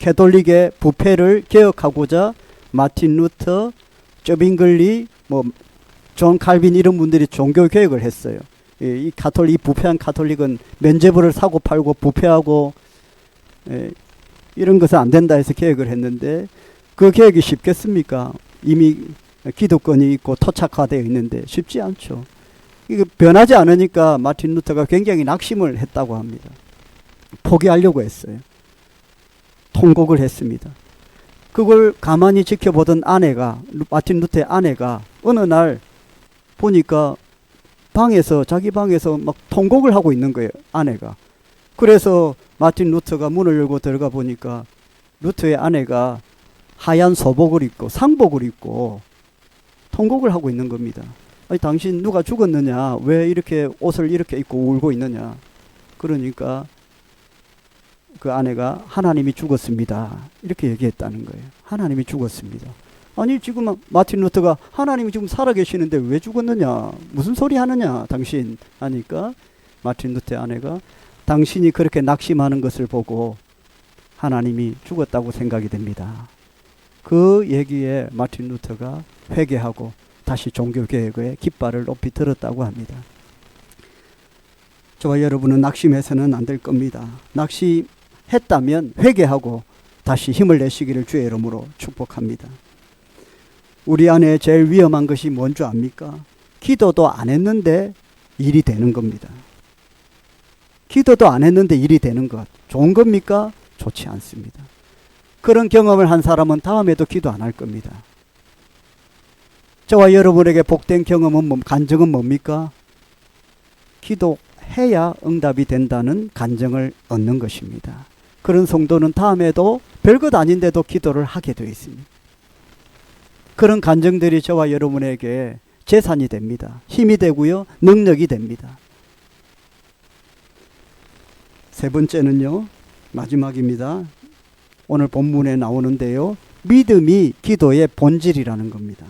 가톨릭의 부패를 개혁하고자 마틴 루터, 쩌빙글리, 존 칼빈 이런 분들이 종교개혁을 했어요. 이 부패한 가톨릭은 면죄부를 사고 팔고 부패하고 이런 것은 안 된다 해서 개혁을 했는데, 그 개혁이 쉽겠습니까? 이미 기득권이 있고 토착화되어 있는데 쉽지 않죠. 이거 변하지 않으니까 마틴 루터가 굉장히 낙심을 했다고 합니다. 포기하려고 했어요. 통곡을 했습니다. 그걸 가만히 지켜보던 아내가, 마틴 루터의 아내가 어느 날 보니까 자기 방에서 막 통곡을 하고 있는 거예요, 아내가. 그래서 마틴 루터가 문을 열고 들어가 보니까 루터의 아내가 하얀 소복을 입고 상복을 입고 통곡을 하고 있는 겁니다. 아니, 당신 누가 죽었느냐? 왜 이렇게 옷을 이렇게 입고 울고 있느냐? 그러니까 그 아내가 하나님이 죽었습니다, 이렇게 얘기했다는 거예요. 하나님이 죽었습니다. 아니, 지금 마틴 루터가 하나님이 지금 살아계시는데 왜 죽었느냐? 무슨 소리 하느냐 당신 하니까 마틴 루터의 아내가 당신이 그렇게 낙심하는 것을 보고 하나님이 죽었다고 생각이 됩니다. 그 얘기에 마틴 루터가 회개하고 다시 종교개혁의 깃발을 높이 들었다고 합니다. 저와 여러분은 낙심해서는 안 될 겁니다. 낙심했다면 회개하고 다시 힘을 내시기를 주의 이름으로 축복합니다. 우리 안에 제일 위험한 것이 뭔 줄 압니까? 기도도 안 했는데 일이 되는 겁니다. 기도도 안 했는데 일이 되는 것, 좋은 겁니까? 좋지 않습니다. 그런 경험을 한 사람은 다음에도 기도 안 할 겁니다. 저와 여러분에게 복된 경험은 간증은 뭡니까? 기도해야 응답이 된다는 간증을 얻는 것입니다. 그런 성도는 다음에도 별것 아닌데도 기도를 하게 되어 있습니다. 그런 간증들이 저와 여러분에게 재산이 됩니다. 힘이 되고요, 능력이 됩니다. 세 번째는요, 마지막입니다. 오늘 본문에 나오는데요, 믿음이 기도의 본질이라는 겁니다.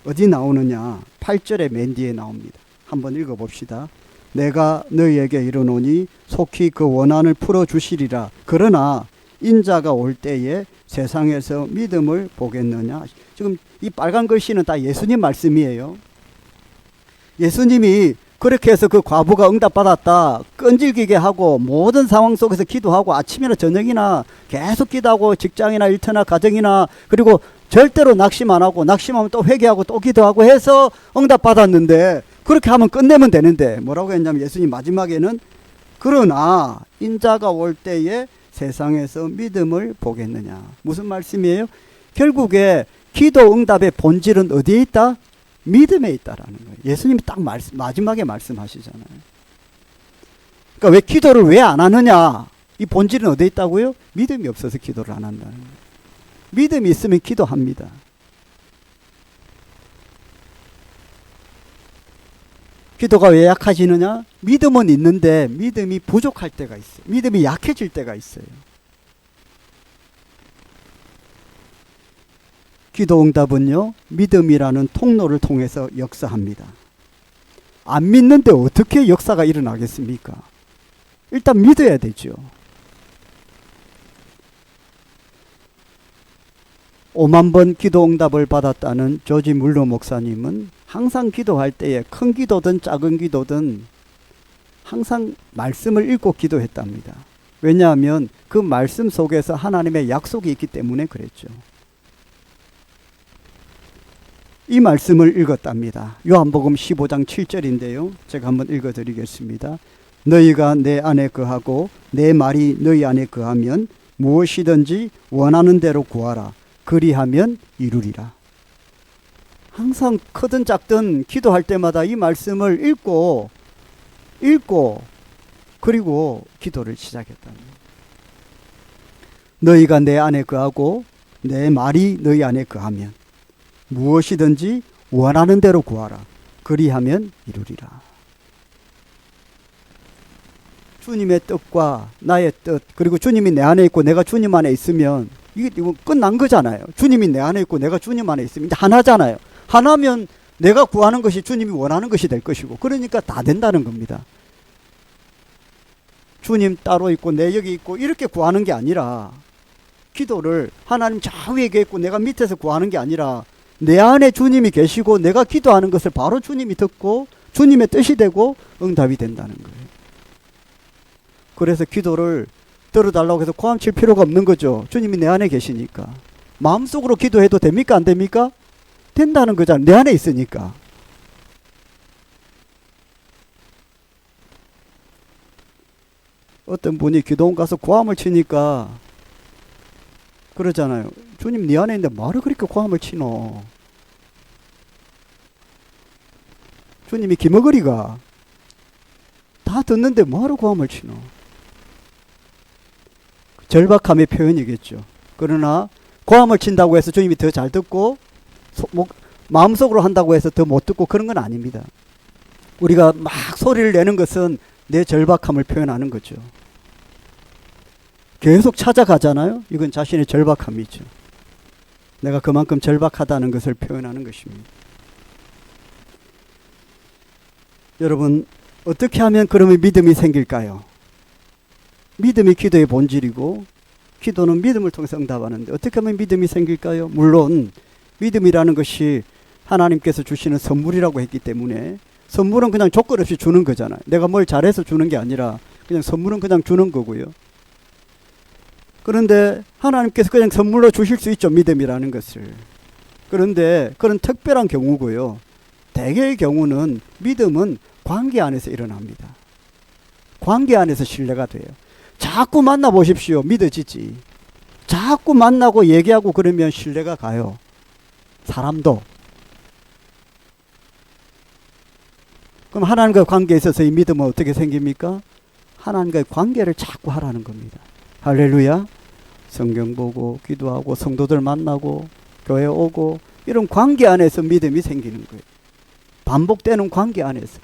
어디 나오느냐? 8절의 맨 뒤에 나옵니다. 한번 읽어봅시다. 내가 너희에게 이르노니 속히 그 원한을 풀어주시리라. 그러나 인자가 올 때에 세상에서 믿음을 보겠느냐. 지금 이 빨간 글씨는 다 예수님 말씀이에요. 예수님이 그렇게 해서 그 과부가 응답받았다, 끈질기게 하고 모든 상황 속에서 기도하고 아침이나 저녁이나 계속 기도하고 직장이나 일터나 가정이나, 그리고 절대로 낙심 안 하고, 낙심하면 또 회개하고 또 기도하고 해서 응답받았는데, 그렇게 하면 끝내면 되는데 뭐라고 했냐면, 예수님 마지막에는 그러나 인자가 올 때에 세상에서 믿음을 보겠느냐. 무슨 말씀이에요? 결국에 기도 응답의 본질은 어디에 있다? 믿음에 있다라는 거예요. 예수님이 딱 마지막에 말씀하시잖아요. 그러니까 왜 기도를 왜 안 하느냐? 이 본질은 어디에 있다고요? 믿음이 없어서 기도를 안 한다는 거예요. 믿음이 있으면 기도합니다. 기도가 왜 약해지느냐? 믿음은 있는데 믿음이 부족할 때가 있어요. 믿음이 약해질 때가 있어요. 기도 응답은요, 믿음이라는 통로를 통해서 역사합니다. 안 믿는데 어떻게 역사가 일어나겠습니까? 일단 믿어야 되죠. 5만 번 기도 응답을 받았다는 조지 물러 목사님은 항상 기도할 때에 큰 기도든 작은 기도든 항상 말씀을 읽고 기도했답니다. 왜냐하면 그 말씀 속에서 하나님의 약속이 있기 때문에 그랬죠. 이 말씀을 읽었답니다. 요한복음 15장 7절인데요. 제가 한번 읽어드리겠습니다. 너희가 내 안에 거하고 내 말이 너희 안에 거하면 무엇이든지 원하는 대로 구하라. 그리하면 이루리라. 항상 크든 작든 기도할 때마다 이 말씀을 읽고 그리고 기도를 시작했답니다. 너희가 내 안에 거하고 내 말이 너희 안에 거하면 무엇이든지 원하는 대로 구하라. 그리하면 이루리라. 주님의 뜻과 나의 뜻, 그리고 주님이 내 안에 있고 내가 주님 안에 있으면 이거 끝난 거잖아요. 주님이 내 안에 있고 내가 주님 안에 있으면 이제 하나잖아요. 하나면 내가 구하는 것이 주님이 원하는 것이 될 것이고, 그러니까 다 된다는 겁니다. 주님 따로 있고 내 여기 있고 이렇게 구하는 게 아니라, 기도를 하나님 저 위에 있고 내가 밑에서 구하는 게 아니라 내 안에 주님이 계시고 내가 기도하는 것을 바로 주님이 듣고 주님의 뜻이 되고 응답이 된다는 거예요. 그래서 기도를 들어달라고 해서 고함칠 필요가 없는 거죠. 주님이 내 안에 계시니까. 마음속으로 기도해도 됩니까? 안 됩니까? 된다는 거잖아요. 내 안에 있으니까. 어떤 분이 기도원 가서 고함을 치니까 그러잖아요. 주님 네 안에 있는데 뭐를 그렇게 고함을 치노? 주님이 기머거리가 다 듣는데 뭐하러 고함을 치노? 절박함의 표현이겠죠. 그러나 고함을 친다고 해서 주님이 더 잘 듣고 마음속으로 한다고 해서 더 못 듣고 그런 건 아닙니다. 우리가 막 소리를 내는 것은 내 절박함을 표현하는 거죠. 계속 찾아가잖아요. 이건 자신의 절박함이죠. 내가 그만큼 절박하다는 것을 표현하는 것입니다. 여러분, 어떻게 하면 그러면 믿음이 생길까요? 믿음이 기도의 본질이고 기도는 믿음을 통해서 응답하는데 어떻게 하면 믿음이 생길까요? 물론 믿음이라는 것이 하나님께서 주시는 선물이라고 했기 때문에, 선물은 그냥 조건 없이 주는 거잖아요. 내가 뭘 잘해서 주는 게 아니라 그냥 선물은 그냥 주는 거고요. 그런데 하나님께서 그냥 선물로 주실 수 있죠, 믿음이라는 것을. 그런데 그런 특별한 경우고요. 대개의 경우는 믿음은 관계 안에서 일어납니다. 관계 안에서 신뢰가 돼요. 자꾸 만나보십시오. 믿어지지. 자꾸 만나고 얘기하고 그러면 신뢰가 가요. 사람도. 그럼 하나님과의 관계에 있어서 이 믿음은 어떻게 생깁니까? 하나님과의 관계를 자꾸 하라는 겁니다. 할렐루야. 성경 보고 기도하고 성도들 만나고 교회 오고 이런 관계 안에서 믿음이 생기는 거예요. 반복되는 관계 안에서.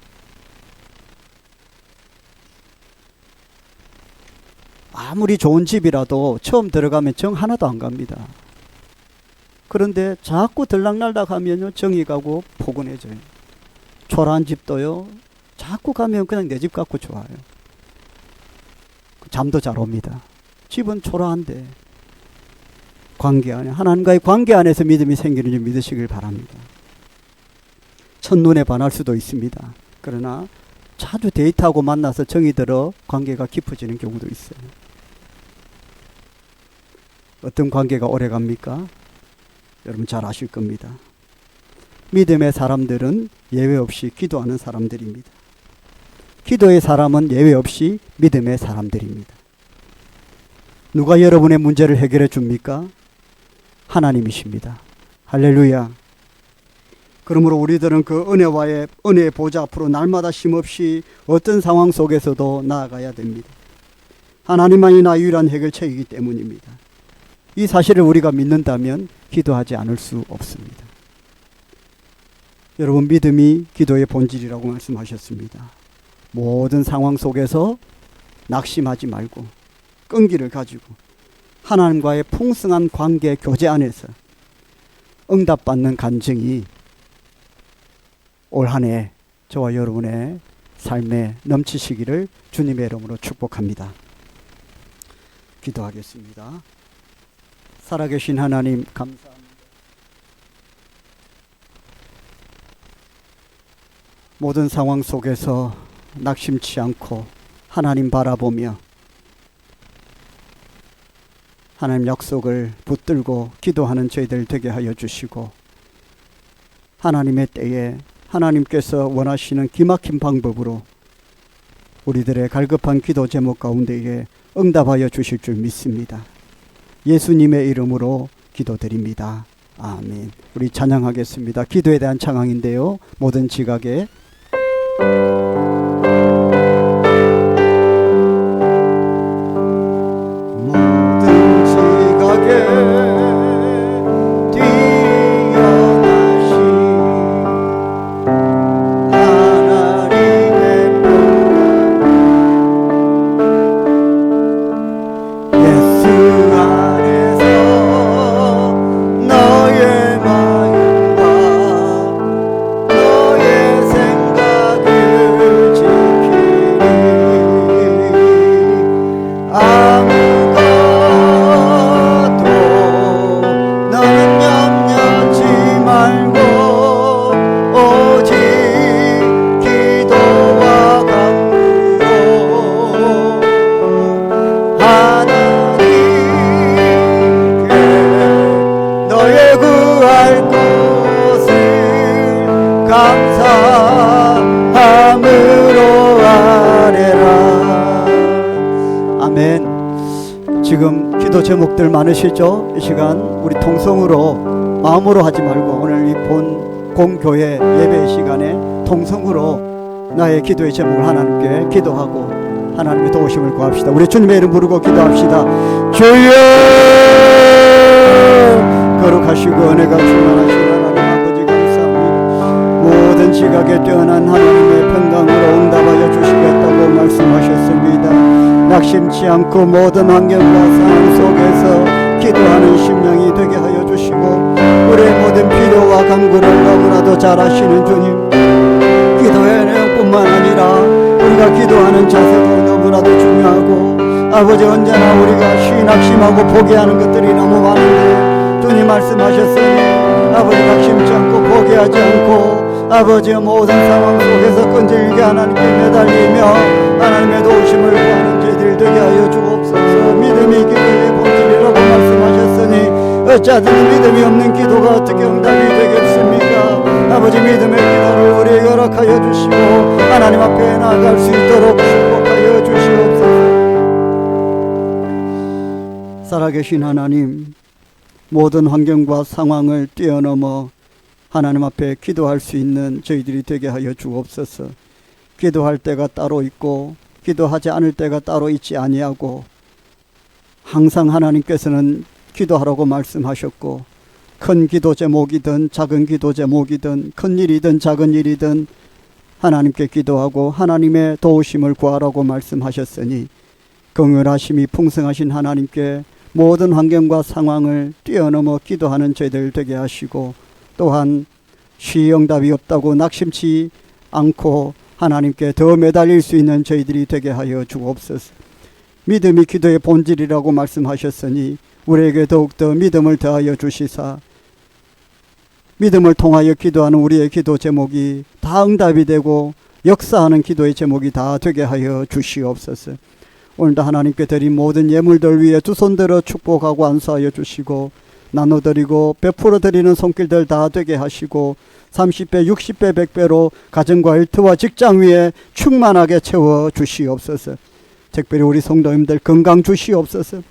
아무리 좋은 집이라도 처음 들어가면 정 하나도 안 갑니다. 그런데 자꾸 들락날락 하면요, 정이 가고 포근해져요. 초라한 집도요, 자꾸 가면 그냥 내 집 같고 좋아요. 잠도 잘 옵니다. 집은 초라한데 관계 안에, 하나님과의 관계 안에서 믿음이 생기는 줄 믿으시길 바랍니다. 첫눈에 반할 수도 있습니다. 그러나 자주 데이트하고 만나서 정이 들어 관계가 깊어지는 경우도 있어요. 어떤 관계가 오래 갑니까? 여러분 잘 아실 겁니다. 믿음의 사람들은 예외 없이 기도하는 사람들입니다. 기도의 사람은 예외 없이 믿음의 사람들입니다. 누가 여러분의 문제를 해결해 줍니까? 하나님이십니다. 할렐루야. 그러므로 우리들은 그 은혜의 보좌 앞으로 날마다 쉼없이 어떤 상황 속에서도 나아가야 됩니다. 하나님만이 나 유일한 해결책이기 때문입니다. 이 사실을 우리가 믿는다면 기도하지 않을 수 없습니다. 여러분, 믿음이 기도의 본질이라고 말씀하셨습니다. 모든 상황 속에서 낙심하지 말고 끈기를 가지고 하나님과의 풍성한 관계 교제 안에서 응답받는 간증이 올 한 해 저와 여러분의 삶에 넘치시기를 주님의 이름으로 축복합니다. 기도하겠습니다. 살아계신 하나님 감사합니다. 모든 상황 속에서 낙심치 않고 하나님 바라보며 하나님 약속을 붙들고 기도하는 저희들 되게 하여 주시고, 하나님의 때에 하나님께서 원하시는 기막힌 방법으로 우리들의 갈급한 기도 제목 가운데에 응답하여 주실 줄 믿습니다. 예수님의 이름으로 기도드립니다. 아멘. 우리 찬양하겠습니다. 기도에 대한 찬양인데요, 모든 지각에 감사함으로 아뢰라. 아멘. 지금 기도 제목들 많으시죠? 이 시간 우리 통성으로, 마음으로 하지 말고 오늘 이 본 공교회 예배 시간에 통성으로 나의 기도의 제목을 하나님께 기도하고 하나님의 도우심을 구합시다. 우리 주님의 이름 부르고 기도합시다. 주여, 거룩하시고 은혜가 충만하신 하나님 아버지 감사합니다. 모든 지각에 뛰어난 하나님의 평강으로 응답하여 주시겠다고 말씀하셨습니다. 낙심치 않고 모든 환경과 상황 속에서 기도하는 심령이 되게 하여 주시고 우리의 모든 필요와 간구를 너무나도 잘 아시는 주님, 기도의 내용뿐만 아니라 우리가 기도하는 자세도 너무나도 중요하고, 아버지 언제나 우리가 낙심하고 포기하는 것들이 너무 많은데 주님 말씀하셨으니 아버지 낙심치 않고 포기하지 않고 아버지의 모든 상황 속에서 끈질기게 하나님께 매달리며 하나님의 도우심을 구하는 저희들 되게 하여 주옵소서. 믿음이 기도의 본질이라고 말씀하셨으니 어찌하든 믿음이 없는 기도가 어떻게 응답이 되겠습니까? 아버지 믿음의 기도를 우리에게 허락하여 주시고 하나님 앞에 나아갈 수 있도록 축복하여 주시옵소서. 살아계신 하나님, 모든 환경과 상황을 뛰어넘어 하나님 앞에 기도할 수 있는 저희들이 되게 하여 주옵소서. 기도할 때가 따로 있고 기도하지 않을 때가 따로 있지 아니하고, 항상 하나님께서는 기도하라고 말씀하셨고, 큰 기도 제목이든 작은 기도 제목이든 큰 일이든 작은 일이든 하나님께 기도하고 하나님의 도우심을 구하라고 말씀하셨으니 긍휼하심이 풍성하신 하나님께 모든 환경과 상황을 뛰어넘어 기도하는 저희들 되게 하시고, 또한 시응답이 없다고 낙심치 않고 하나님께 더 매달릴 수 있는 저희들이 되게 하여 주옵소서. 믿음이 기도의 본질이라고 말씀하셨으니 우리에게 더욱더 믿음을 더하여 주시사 믿음을 통하여 기도하는 우리의 기도 제목이 다 응답이 되고 역사하는 기도의 제목이 다 되게 하여 주시옵소서. 오늘도 하나님께 드린 모든 예물들 위에 두 손 들어 축복하고 안수하여 주시고 나눠드리고 베풀어 드리는 손길들 다 되게 하시고 30배, 60배, 100배로 가정과 일터와 직장 위에 충만하게 채워 주시옵소서. 특별히 우리 성도님들 건강 주시옵소서.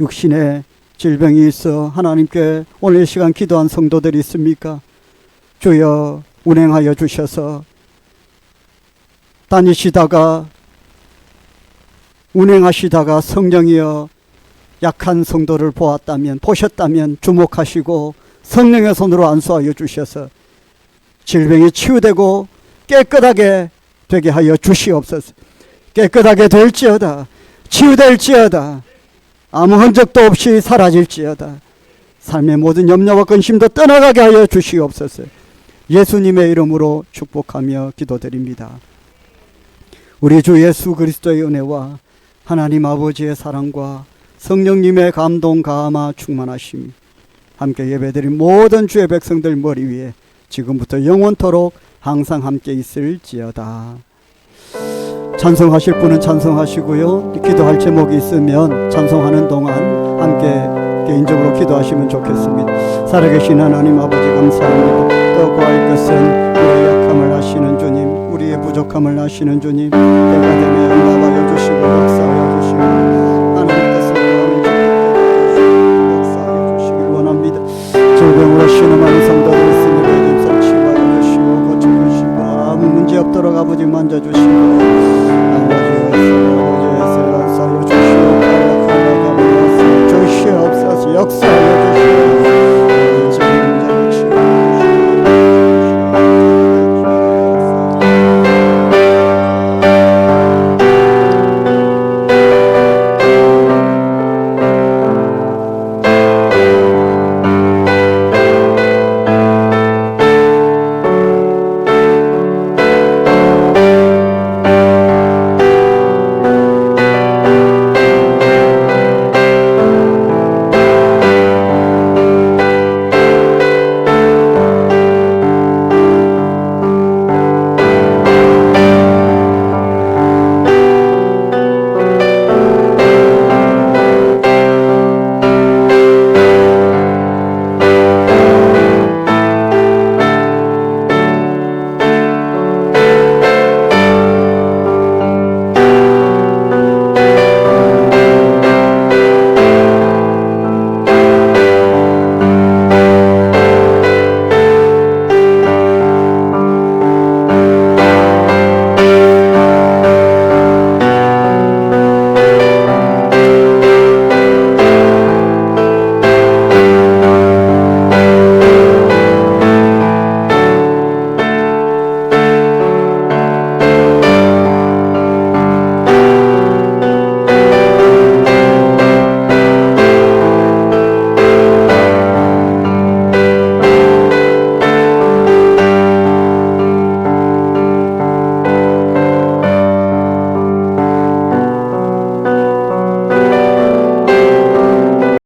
육신에 질병이 있어 하나님께 오늘 이 시간 기도한 성도들이 있습니까? 주여 운행하여 주셔서 다니시다가 운행하시다가 성령이여 약한 성도를 보셨다면 주목하시고 성령의 손으로 안수하여 주셔서 질병이 치유되고 깨끗하게 되게 하여 주시옵소서. 깨끗하게 될지어다, 치유될지어다, 아무 흔적도 없이 사라질지어다, 삶의 모든 염려와 근심도 떠나가게 하여 주시옵소서. 예수님의 이름으로 축복하며 기도드립니다. 우리 주 예수 그리스도의 은혜와 하나님 아버지의 사랑과 성령님의 감동 감화 충만하심이 함께 예배드린 모든 주의 백성들 머리 위에 지금부터 영원토록 항상 함께 있을지어다. 찬송하실 분은 찬송하시고요, 기도할 제목이 있으면 찬송하는 동안 함께 개인적으로 기도하시면 좋겠습니다. 살아계신 하나님 아버지 감사합니다. 또 구할 것은 우리의 약함을 아시는 주님, 우리의 부족함을 아시는 주님, 때가 되면 응답하여 주시고 역사하여 주시고 하나님께서 역사하여 주시길 원합니다. 질병으로 신음하는